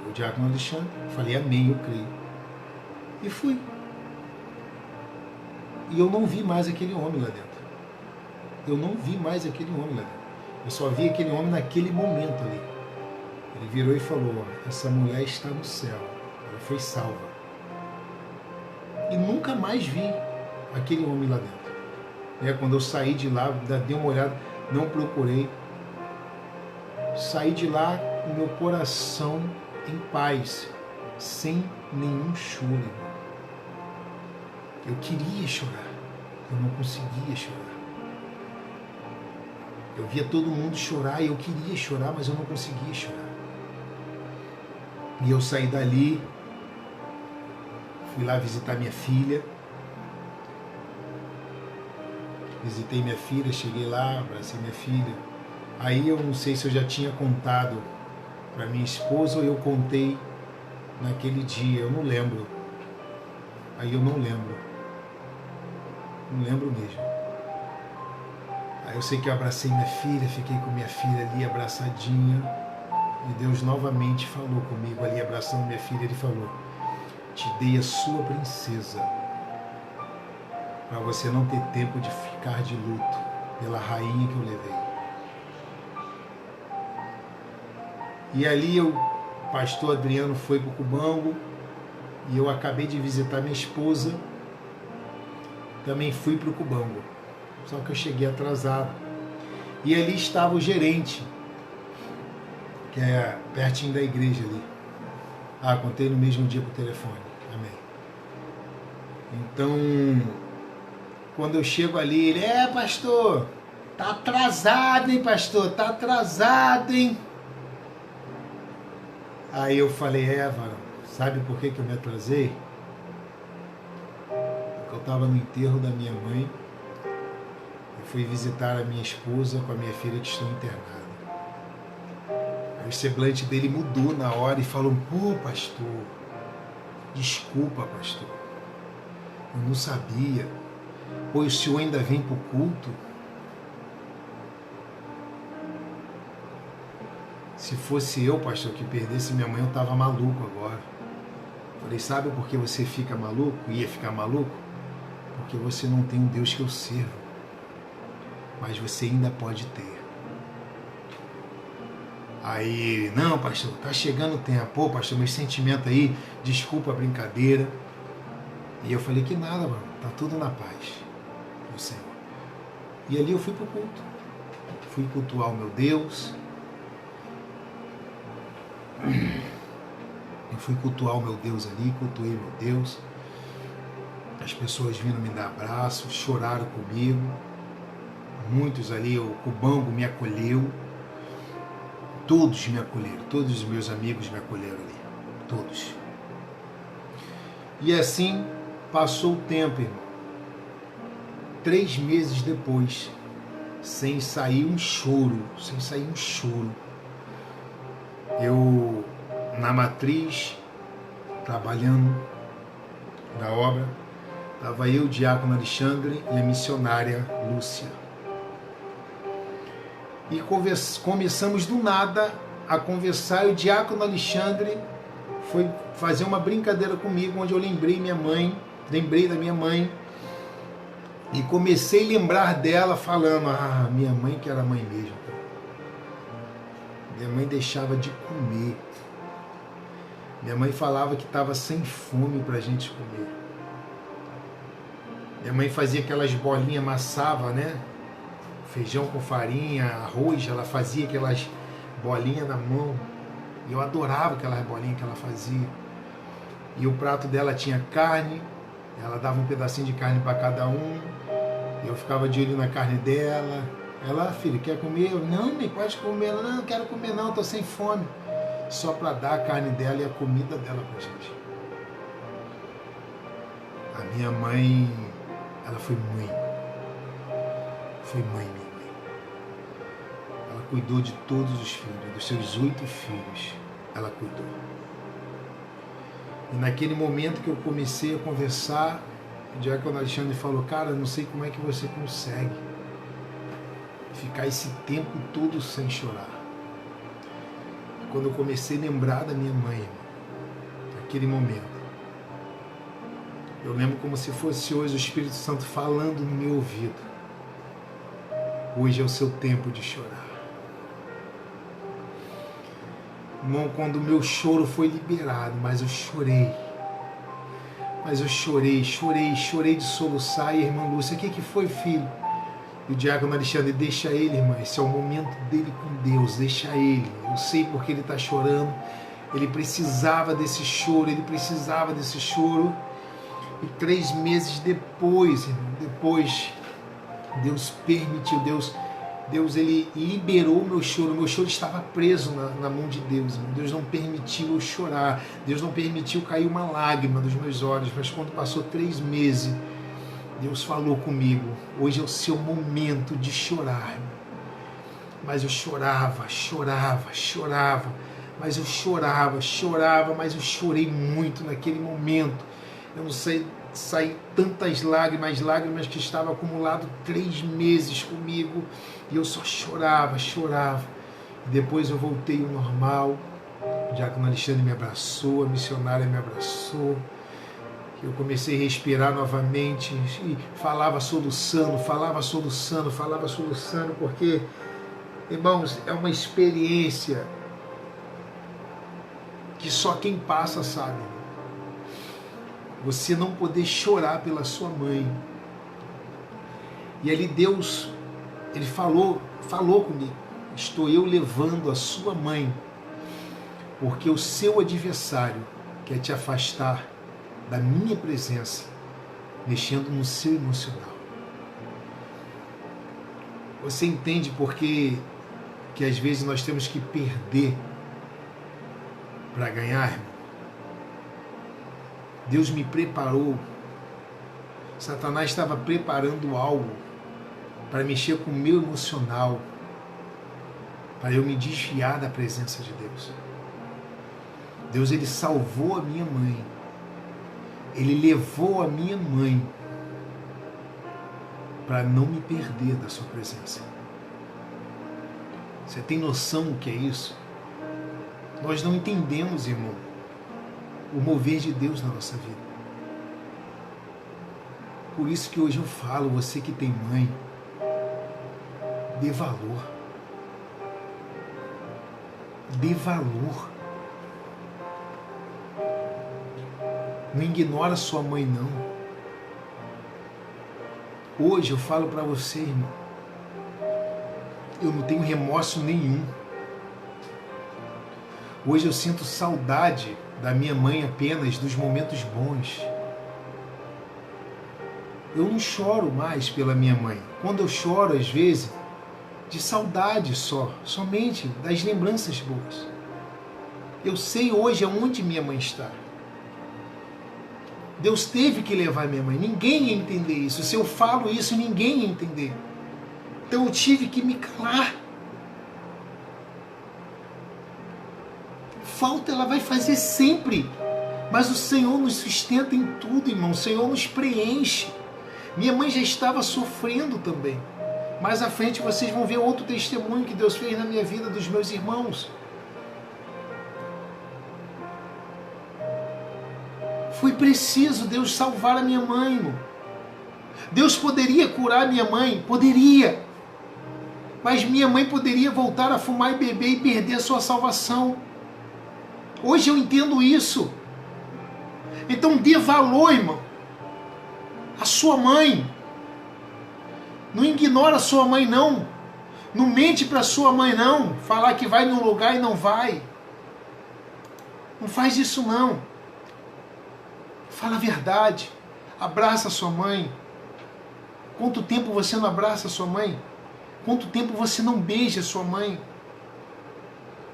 o diácono Alexandre. Falei: amém, eu creio. E fui. E eu não vi mais aquele homem lá dentro. Eu não vi mais aquele homem lá dentro. Eu só vi aquele homem naquele momento ali. Ele virou e falou: essa mulher está no céu. Ela foi salva. E nunca mais vi aquele homem lá dentro. Quando eu saí de lá, dei uma olhada, não procurei. Saí de lá com meu coração em paz, sem nenhum choro. Eu queria chorar, eu não conseguia chorar. Eu via todo mundo chorar e eu queria chorar, mas eu não conseguia chorar. E eu saí dali, fui lá visitar minha filha. Visitei minha filha, cheguei lá, abracei minha filha. Aí eu não sei se eu já tinha contado para minha esposa ou eu contei naquele dia, eu não lembro. Aí eu não lembro. Não lembro mesmo. Aí eu sei que eu abracei minha filha, fiquei com minha filha ali abraçadinha. E Deus novamente falou comigo ali, abraçando minha filha. Ele falou: te dei a sua princesa, para você não ter tempo de ficar de luto pela rainha que eu levei. E ali o pastor Adriano foi para o Cubango, e eu acabei de visitar minha esposa, também fui para o Cubango, só que eu cheguei atrasado. E ali estava o gerente, que é pertinho da igreja ali. Contei no mesmo dia por telefone. Amém. Então, quando eu chego ali, ele: pastor, tá atrasado, hein, pastor? Tá atrasado, hein? Aí eu falei: varão, sabe por que eu me atrasei? Porque eu estava no enterro da minha mãe. Eu fui visitar a minha esposa com a minha filha que estão internadas. Aí o semblante dele mudou na hora e falou: pô, pastor, desculpa, pastor, eu não sabia. Pô, o senhor ainda vem para o culto? Se fosse eu, pastor, que perdesse minha mãe, eu estava maluco agora. Falei: sabe por que você fica maluco? Ia ficar maluco? Porque você não tem um Deus que eu sirvo. Mas você ainda pode ter. Aí: não, pastor, tá chegando o tempo. Pô, pastor, meu sentimento aí, desculpa a brincadeira. E eu falei: que nada, mano, tá tudo na paz do Senhor. E ali eu fui pro culto. Fui cultuar o meu Deus. Eu fui cultuar o meu Deus ali, cultuei meu Deus. As pessoas vindo me dar abraço, choraram comigo. Muitos ali, o Cubango me acolheu. Todos me acolheram, todos os meus amigos me acolheram ali. Todos. E assim passou o tempo, irmão. 3 meses depois, sem sair um choro, eu na matriz, trabalhando na obra, Estava eu, o diácono Alexandre e a missionária Lúcia. E começamos do nada a conversar, e o diácono Alexandre foi fazer uma brincadeira comigo, onde eu lembrei da minha mãe, e comecei a lembrar dela falando, minha mãe que era mãe mesmo. Minha mãe deixava de comer. Minha mãe falava que estava sem fome para a gente comer. Minha mãe fazia aquelas bolinhas, amassava, né? Feijão com farinha, arroz, ela fazia aquelas bolinhas na mão. E eu adorava aquelas bolinhas que ela fazia. E o prato dela tinha carne, ela dava um pedacinho de carne para cada um. Eu ficava de olho na carne dela. Ela, filho, quer comer? Eu, não, mãe, pode comer. Ela, não quero comer não, estou sem fome. Só para dar a carne dela e a comida dela pra gente. A minha mãe, ela foi mãe. Foi mãe, minha mãe. Ela cuidou de todos os filhos, dos seus 8 filhos. Ela cuidou. E naquele momento que eu comecei a conversar, o diácono Alexandre falou, cara, não sei como é que você consegue ficar esse tempo todo sem chorar. Quando eu comecei a lembrar da minha mãe, naquele momento, eu lembro como se fosse hoje o Espírito Santo falando no meu ouvido. Hoje é o seu tempo de chorar. Irmão, quando o meu choro foi liberado, mas eu chorei. Mas eu chorei de soluçar. E a irmã Lúcia, o que foi, filho? E o diácono Alexandre, deixa ele, irmã, esse é o momento dele com Deus, deixa ele. Eu sei porque ele está chorando. Ele precisava desse choro, E 3 meses depois, irmão, Deus permitiu, Deus ele liberou o meu choro estava preso na mão de Deus, irmão. Deus não permitiu eu chorar, Deus não permitiu cair uma lágrima dos meus olhos, mas quando passou 3 meses, Deus falou comigo, hoje é o seu momento de chorar, irmão. Mas eu chorava, mas eu chorava, mas eu chorei muito naquele momento. Eu não sei, saí tantas lágrimas que estavam acumulado 3 meses comigo, e eu só chorava. E depois eu voltei ao normal, o diácono Alexandre me abraçou, a missionária me abraçou, eu comecei a respirar novamente, e falava soluçando, porque, irmãos, é uma experiência que só quem passa sabe. Você não poder chorar pela sua mãe. E ali Deus, ele falou comigo, estou eu levando a sua mãe, porque o seu adversário quer te afastar da minha presença, mexendo no seu emocional. Você entende por que às vezes nós temos que perder para ganhar, irmão? Deus me preparou. Satanás estava preparando algo para mexer com o meu emocional, para eu me desviar da presença de Deus. Deus, ele salvou a minha mãe. Ele levou a minha mãe para não me perder da sua presença. Você tem noção do que é isso? Nós não entendemos, irmão, o mover de Deus na nossa vida. Por isso que hoje eu falo, você que tem mãe, dê valor. Dê valor. Não ignora sua mãe, não. Hoje eu falo para você, irmão, eu não tenho remorso nenhum. Hoje eu sinto saudade da minha mãe apenas dos momentos bons. Eu não choro mais pela minha mãe. Quando eu choro, às vezes, de saudade somente das lembranças boas. Eu sei hoje aonde minha mãe está. Deus teve que levar minha mãe. Ninguém ia entender isso. Se eu falo isso, ninguém ia entender. Então eu tive que me calar. Falta ela vai fazer sempre. Mas o Senhor nos sustenta em tudo, irmão. O Senhor nos preenche. Minha mãe já estava sofrendo também. Mais à frente vocês vão ver outro testemunho que Deus fez na minha vida, dos meus irmãos. Foi preciso Deus salvar a minha mãe, irmão. Deus poderia curar minha mãe? Poderia. Mas minha mãe poderia voltar a fumar e beber e perder a sua salvação. Hoje eu entendo isso. Então dê valor, irmão, a sua mãe. Não ignora a sua mãe, não. Não mente para sua mãe, não. Falar que vai num lugar e não vai. Não faz isso, não. Fala a verdade. Abraça a sua mãe. Quanto tempo você não abraça a sua mãe? Quanto tempo você não beija a sua mãe?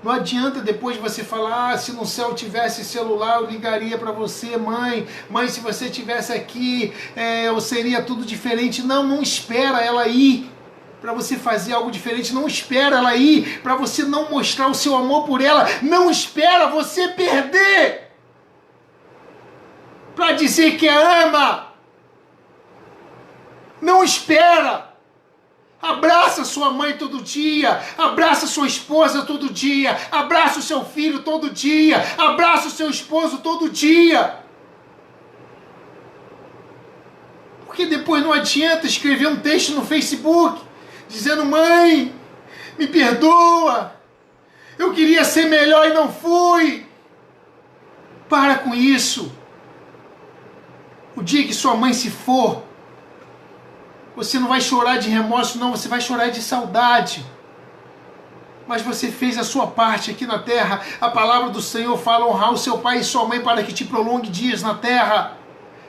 Não adianta depois você falar, se no céu tivesse celular, eu ligaria para você, mãe. Mãe, se você estivesse aqui, eu seria tudo diferente. Não, não espera ela ir para você fazer algo diferente. Não espera ela ir para você não mostrar o seu amor por ela. Não espera você perder para dizer que a ama. Não espera. Abraça sua mãe todo dia, abraça sua esposa todo dia, abraça o seu filho todo dia, abraça o seu esposo todo dia. Porque depois não adianta escrever um texto no Facebook dizendo: mãe, me perdoa, eu queria ser melhor e não fui. Para com isso. O dia que sua mãe se for, você não vai chorar de remorso, não, você vai chorar de saudade. Mas você fez a sua parte aqui na terra. A palavra do Senhor fala: honrar o seu pai e sua mãe para que te prolongue dias na terra.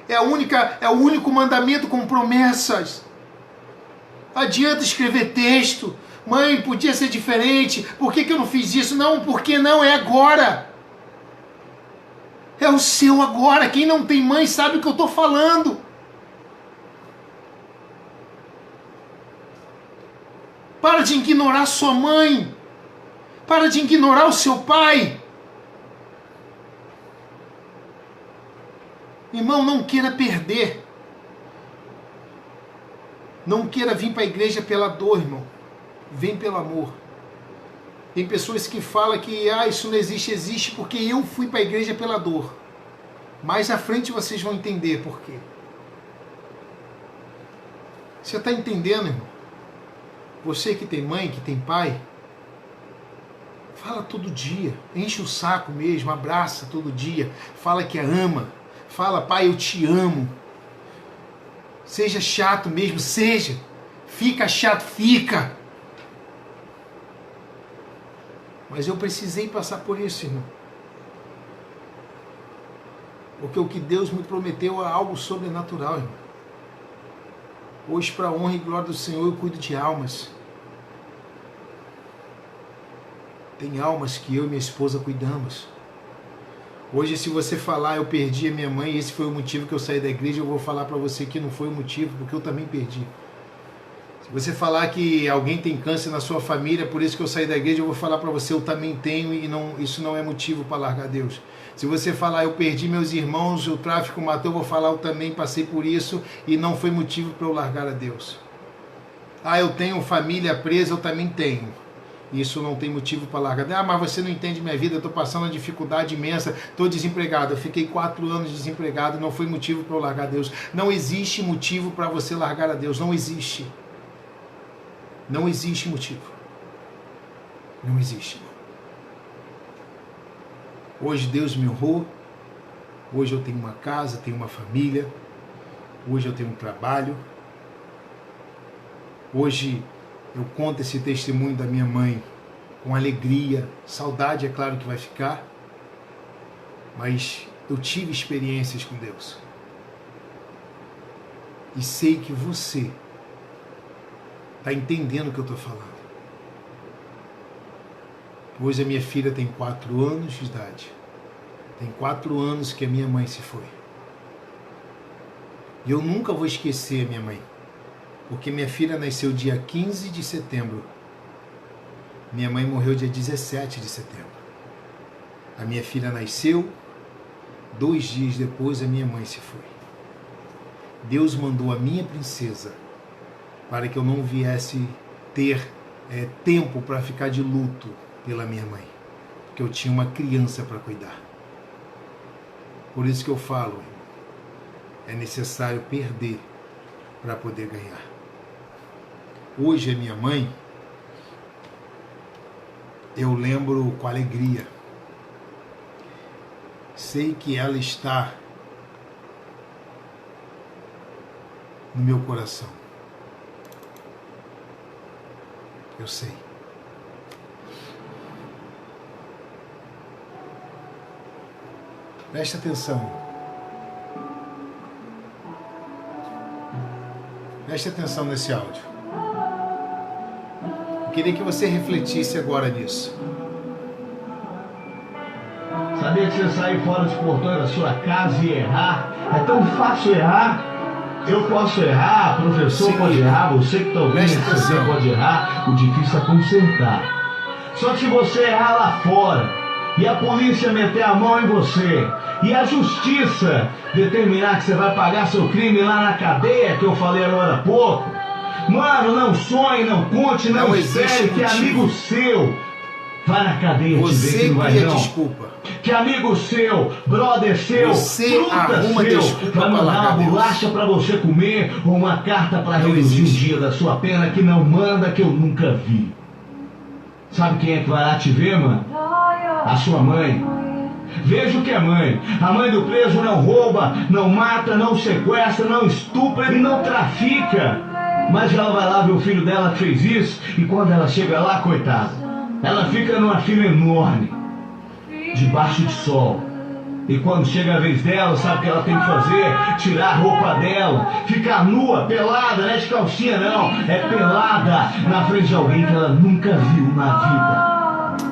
É o único mandamento com promessas. Adianta escrever texto. Mãe, podia ser diferente. Por que eu não fiz isso? Não, porque não, é agora. É o seu agora. Quem não tem mãe sabe o que eu estou falando. Para de ignorar sua mãe. Para de ignorar o seu pai. Irmão, não queira perder. Não queira vir para a igreja pela dor, irmão. Vem pelo amor. Tem pessoas que falam que isso não existe. Existe porque eu fui para a igreja pela dor. Mais à frente vocês vão entender por quê. Você está entendendo, irmão? Você que tem mãe, que tem pai, fala todo dia, enche o saco mesmo, abraça todo dia, fala que a ama, fala: pai, eu te amo. Seja chato mesmo, seja. Fica chato, fica. Mas eu precisei passar por isso, irmão. Porque o que Deus me prometeu é algo sobrenatural, irmão. Hoje, para a honra e glória do Senhor, eu cuido de almas. Tem almas que eu e minha esposa cuidamos. Hoje, se você falar: eu perdi a minha mãe e esse foi o motivo que eu saí da igreja, eu vou falar para você que não foi o motivo, porque eu também perdi. Se você falar que alguém tem câncer na sua família, por isso que eu saí da igreja, eu vou falar para você: eu também tenho, e isso não é motivo para largar Deus. Se você falar: eu perdi meus irmãos, o tráfico matou, eu vou falar: eu também passei por isso e não foi motivo para eu largar a Deus. Eu tenho família presa, eu também tenho. Isso não tem motivo para largar. Mas você não entende minha vida, eu estou passando uma dificuldade imensa, estou desempregado. Eu fiquei 4 anos desempregado, não foi motivo para eu largar a Deus. Não existe motivo para você largar a Deus, não existe. Não existe motivo. Não existe. Hoje Deus me honrou. Hoje eu tenho uma casa, tenho uma família. Hoje eu tenho um trabalho. Hoje eu conto esse testemunho da minha mãe com alegria. Saudade, é claro que vai ficar. Mas eu tive experiências com Deus. E sei que você está entendendo o que eu estou falando. Hoje a minha filha tem 4 anos de idade. Tem 4 anos que a minha mãe se foi. E eu nunca vou esquecer a minha mãe. Porque minha filha nasceu dia 15 de setembro. Minha mãe morreu dia 17 de setembro. A minha filha nasceu. 2 dias depois, a minha mãe se foi. Deus mandou a minha princesa para que eu não viesse ter tempo para ficar de luto pela minha mãe, porque eu tinha uma criança para cuidar. Por isso que eu falo, é necessário perder para poder ganhar. Hoje a minha mãe, eu lembro com alegria. Sei que ela está no meu coração. Eu sei. Preste atenção. Preste atenção nesse áudio. Eu queria que você refletisse agora nisso. Sabia que você sair fora dos portões da sua casa e errar? É tão fácil errar. Eu posso errar, o professor pode errar, você que está ouvindo você pode errar. O difícil é consertar. Só que se você errar lá fora e a polícia meter a mão em você e a justiça determinar que você vai pagar seu crime lá na cadeia, que eu falei agora há pouco, mano, não sonhe, não conte, não espere que amigo seu vai na cadeia te ver que não vai não. Desculpa. Que amigo seu, brother seu, fruta seu, vai mandar uma bolacha pra você comer ou uma carta pra reduzir o dia da sua pena que não manda, que eu nunca vi. Sabe quem é que vai lá te ver, mano? A sua mãe. Veja o que é mãe. A mãe do preso não rouba, não mata, não sequestra, não estupra e não trafica. Mas ela vai lá ver o filho dela que fez isso e quando ela chega lá, coitada, ela fica numa fila enorme, debaixo de sol. E quando chega a vez dela, sabe o que ela tem que fazer? Tirar a roupa dela, ficar nua, pelada, não é de calcinha não, é pelada na frente de alguém que ela nunca viu na vida.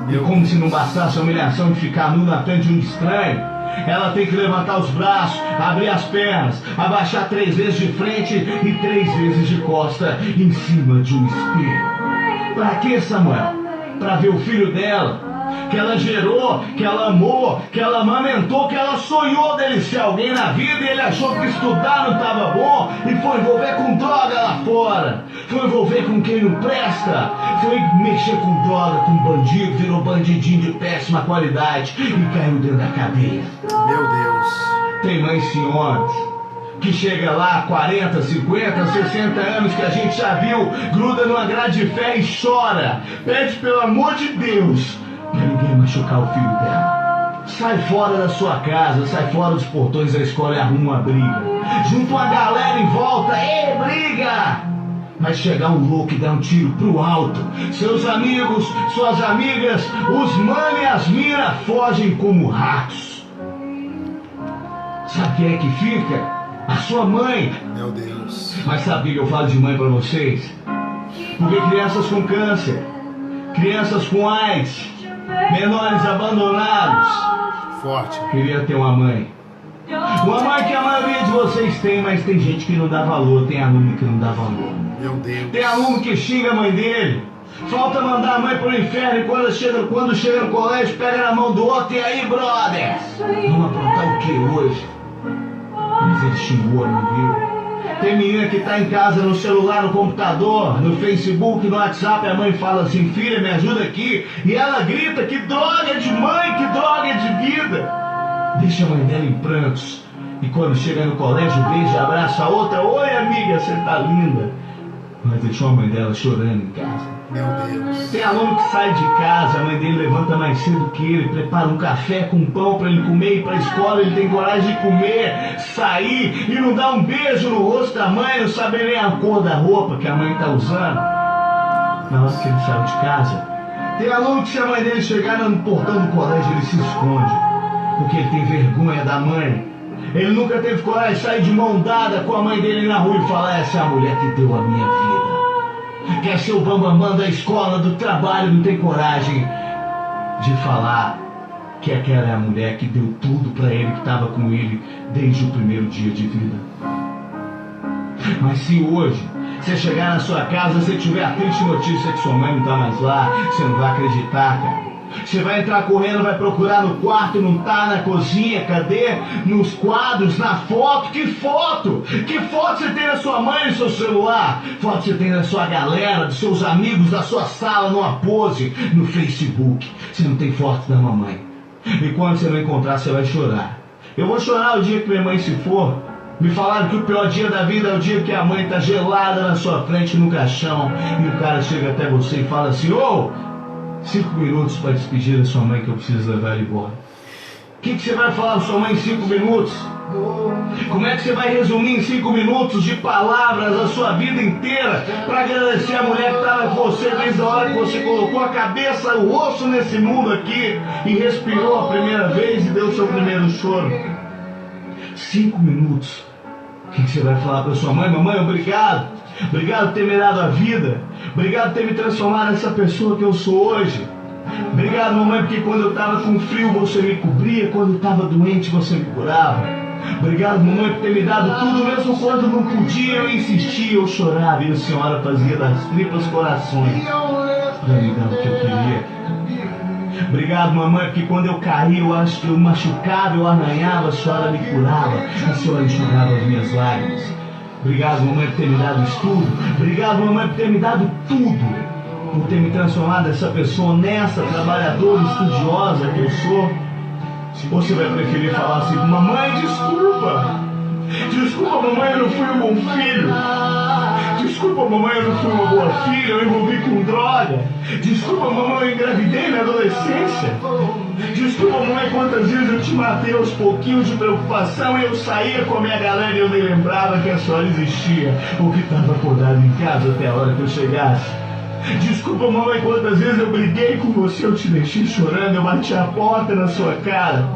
E como se não bastasse a humilhação de ficar nua na frente de um estranho, ela tem que levantar os braços, abrir as pernas, abaixar 3 vezes de frente e 3 vezes de costa em cima de um espelho. Pra quê, Samuel? Pra ver o filho dela, que ela gerou, que ela amou, que ela amamentou, que ela sonhou dele ser alguém na vida e ele achou que estudar não estava bom e foi envolver com droga lá fora, foi envolver com quem não presta, foi mexer com droga, com bandido, virou bandidinho de péssima qualidade e caiu dentro da cadeia. Meu Deus. Tem mães senhoras que chega lá 40, 50, 60 anos que a gente já viu, gruda numa grade de fé e chora, pede pelo amor de Deus pra ninguém machucar o filho dela. Sai fora da sua casa, sai fora dos portões da escola e arruma uma briga. Junta uma galera em volta, ei, briga! Vai chegar um louco e dar um tiro pro alto. Seus amigos, suas amigas, os mano e as mina fogem como ratos. Sabe quem é que fica? A sua mãe. Meu Deus. Mas sabe o que eu falo de mãe pra vocês? Porque crianças com câncer, crianças com AIDS, menores abandonados. Forte. Queria ter uma mãe. Uma mãe que a maioria de vocês tem, mas tem gente que não dá valor. Tem aluno que não dá valor. Meu Deus. Tem aluno que xinga a mãe dele. Falta mandar a mãe pro inferno e quando chega no colégio, pega na mão do outro. E aí, brother? Vamos aprontar o que hoje? Mas ele xingou a mãe dele. Tem menina que tá em casa no celular, no computador, no Facebook, no WhatsApp, a mãe fala assim, filha, me ajuda aqui. E ela grita, que droga de mãe, que droga de vida. Deixa a mãe dela em prantos. E quando chega no colégio, beija, abraça a outra. Oi, amiga, você tá linda. Mas deixou a mãe dela chorando em casa. Meu Deus. Tem aluno que sai de casa, a mãe dele levanta mais cedo que ele, prepara um café com pão pra ele comer, ir pra escola, ele tem coragem de comer, sair e não dar um beijo no rosto da mãe, não saber nem a cor da roupa que a mãe tá usando. Na hora que ele saiu de casa, tem aluno que se a mãe dele chegar no portão do colégio, ele se esconde, porque ele tem vergonha da mãe. Ele nunca teve coragem de sair de mão dada com a mãe dele na rua e falar, essa é a mulher que deu a minha vida. Quer ser o bambambam da escola, do trabalho, não tem coragem de falar que aquela é a mulher que deu tudo pra ele, que estava com ele desde o primeiro dia de vida. Mas se hoje você chegar na sua casa, você tiver a triste notícia que sua mãe não tá mais lá, você não vai acreditar, cara. Você vai entrar correndo, vai procurar no quarto, não tá na cozinha, cadê? Nos quadros, na foto, que foto? Que foto você tem da sua mãe no seu celular? Foto você tem da sua galera, dos seus amigos, da sua sala, numa pose, no Facebook. Você não tem foto da mamãe. E quando você não encontrar, você vai chorar. Eu vou chorar o dia que minha mãe se for. Me falaram que o pior dia da vida é o dia que a mãe tá gelada na sua frente no caixão e o cara chega até você e fala assim: ô, 5 minutos para despedir da sua mãe que eu preciso levar ela embora. O que você vai falar da sua mãe em 5 minutos? Como é que você vai resumir em 5 minutos de palavras a sua vida inteira para agradecer a mulher que estava com você desde a hora que você colocou a cabeça, o rosto nesse mundo aqui e respirou a primeira vez e deu o seu primeiro choro? 5 minutos. O que você vai falar para sua mãe? Mamãe, obrigado. Obrigado por ter me dado a vida. Obrigado por ter me transformado nessa pessoa que eu sou hoje. Obrigado, mamãe, porque quando eu estava com frio você me cobria, quando eu estava doente você me curava. Obrigado, mamãe, por ter me dado tudo, mesmo quando não podia, eu insistia, eu chorava e a senhora fazia das tripas corações para me dar o que eu queria. Obrigado, mamãe, porque quando eu caí, eu machucava, eu arranhava, a senhora me curava, a senhora enxugava as minhas lágrimas. Obrigado, mamãe, por ter me dado estudo. Obrigado, mamãe, por ter me dado tudo. Por ter me transformado nessa pessoa honesta, trabalhadora, estudiosa que eu sou. Ou você vai preferir falar assim: mamãe, desculpa. Desculpa, mamãe, eu não fui um bom filho. Desculpa, mamãe, eu não fui uma boa filha, eu envolvi com droga. Desculpa, mamãe, eu engravidei na adolescência. Desculpa, mamãe, quantas vezes eu te matei aos pouquinhos de preocupação e eu saía com a minha galera e eu nem lembrava que a senhora existia ou que estava acordado em casa até a hora que eu chegasse. Desculpa, mamãe, quantas vezes eu briguei com você, eu te deixei chorando, eu bati a porta na sua cara.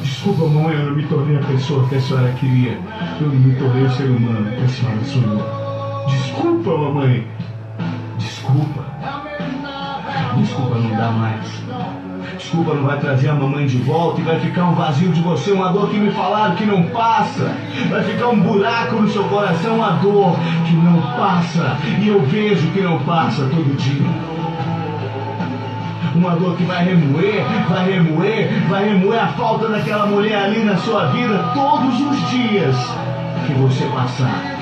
Desculpa, mamãe, eu não me tornei a pessoa que a senhora queria. Eu não me tornei o ser humano que a senhora sonhou. Desculpa, mamãe. Desculpa. Desculpa, não dá mais. Desculpa, não vai trazer a mamãe de volta e vai ficar um vazio de você, uma dor que me falaram que não passa. Vai ficar um buraco no seu coração, uma dor que não passa. E eu vejo que não passa todo dia. Uma dor que vai remoer, vai remoer, vai remoer a falta daquela mulher ali na sua vida todos os dias que você passar.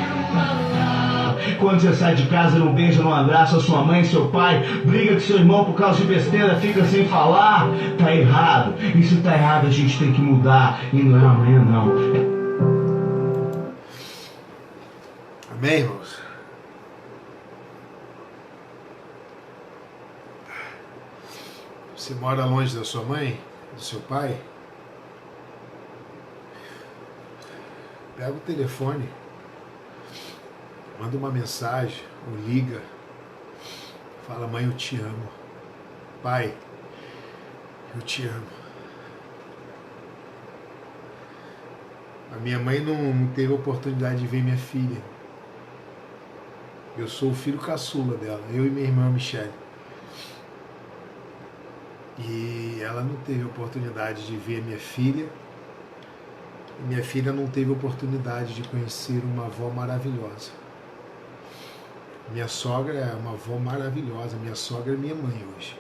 Quando você sai de casa, não beija, não abraça a sua mãe, seu pai, briga com seu irmão por causa de besteira, fica sem falar, tá errado. E se tá errado, a gente tem que mudar. E não é amanhã, não. Amém, irmãos? Você mora longe da sua mãe, do seu pai? Pega o telefone, manda uma mensagem, ou liga, fala: mãe, eu te amo. Pai, eu te amo. A minha mãe não teve a oportunidade de ver minha filha. Eu sou o filho caçula dela, eu e minha irmã Michele. E ela não teve a oportunidade de ver minha filha. E minha filha não teve a oportunidade de conhecer uma avó maravilhosa. Minha sogra é uma avó maravilhosa. Minha sogra é minha mãe hoje.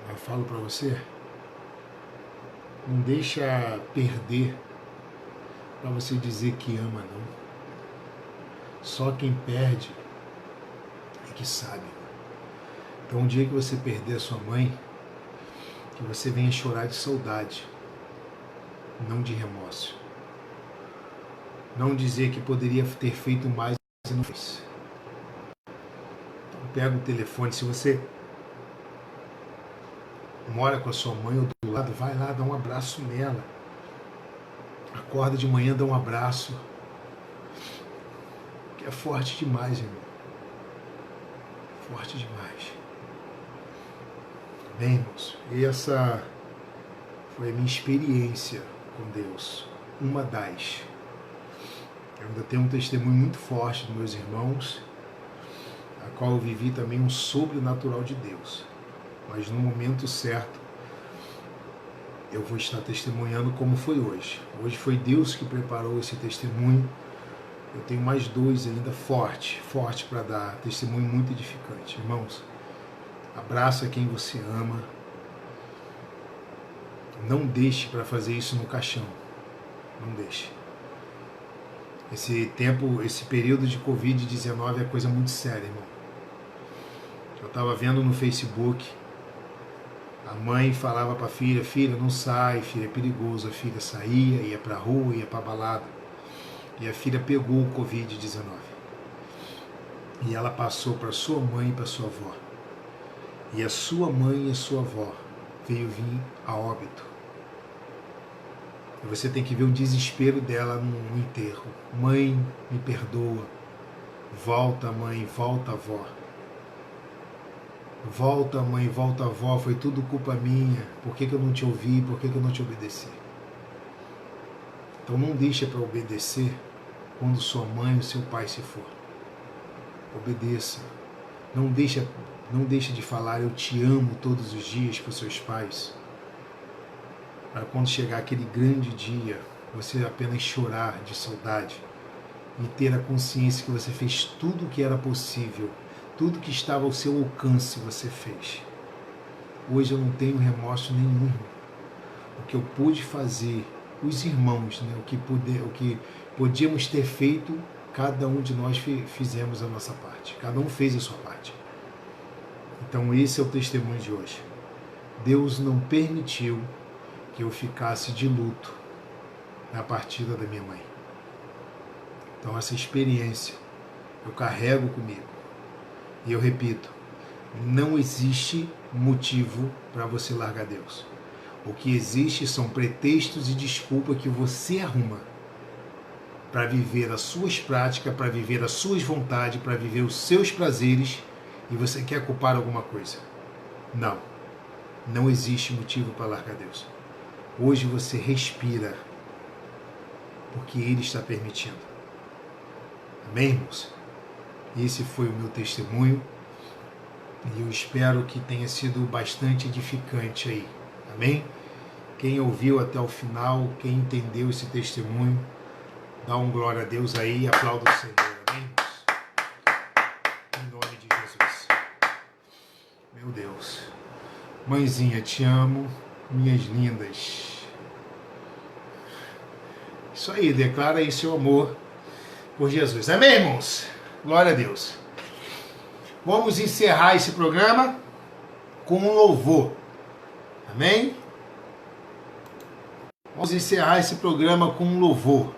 Eu falo para você, não deixa perder para você dizer que ama, não. Só quem perde é que sabe. Então, um dia que você perder a sua mãe, que você venha chorar de saudade, não de remorso. Não dizer que poderia ter feito mais e não fez. Então, pega o telefone. Se você mora com a sua mãe ou do lado, vai lá, dá um abraço nela. Acorda de manhã, dá um abraço. Que é forte demais, irmão. Forte demais. Bem, irmãos, e essa foi a minha experiência com Deus. Uma das. Eu ainda tenho um testemunho muito forte dos meus irmãos, a qual eu vivi também um sobrenatural de Deus. Mas no momento certo, eu vou estar testemunhando como foi hoje. Hoje foi Deus que preparou esse testemunho. Eu tenho mais 2 ainda forte para dar, testemunho muito edificante. Irmãos, Abraça quem você ama. Não deixe para fazer isso no caixão. Não deixe. Esse período de Covid-19 é coisa muito séria, irmão. Eu estava vendo no Facebook, a mãe falava para a filha, filha, não sai, filha, é perigoso. A filha saía, ia para a rua, ia para a balada. E a filha pegou o Covid-19. E ela passou para sua mãe e para sua avó. E a sua mãe e a sua avó veio vir a óbito. E você tem que ver o desespero dela no enterro. Mãe, me perdoa. Volta, mãe, volta, avó. Volta, mãe, volta, avó. Foi tudo culpa minha. Por que eu não te ouvi? Por que eu não te obedeci? Então não deixa para obedecer quando sua mãe ou seu pai se for. Obedeça. Não deixa de falar eu te amo todos os dias para os seus pais. Para quando chegar aquele grande dia, você apenas chorar de saudade e ter a consciência que você fez tudo o que era possível, tudo que estava ao seu alcance você fez. Hoje eu não tenho remorso nenhum. O que eu pude fazer, os irmãos, né, o que podíamos ter feito, cada um de nós fizemos a nossa parte. Cada um fez a sua parte. Então esse é o testemunho de hoje. Deus não permitiu que eu ficasse de luto na partida da minha mãe. Então essa experiência eu carrego comigo. E eu repito, não existe motivo para você largar Deus. O que existe são pretextos e desculpas que você arruma para viver as suas práticas, para viver as suas vontades, para viver os seus prazeres, e você quer culpar alguma coisa. Não. Não existe motivo para largar Deus. Hoje você respira porque Ele está permitindo. Amém, irmãos? Esse foi o meu testemunho e eu espero que tenha sido bastante edificante aí. Amém? Quem ouviu até o final, quem entendeu esse testemunho, dá um glória a Deus aí e aplauda o Senhor. Amém, irmãos? Em nome de Jesus. Meu Deus. Mãezinha, te amo, minhas lindas. Isso aí, declara aí seu amor por Jesus. Amém, irmãos? Glória a Deus. Vamos encerrar esse programa com um louvor. Amém? Vamos encerrar esse programa com um louvor.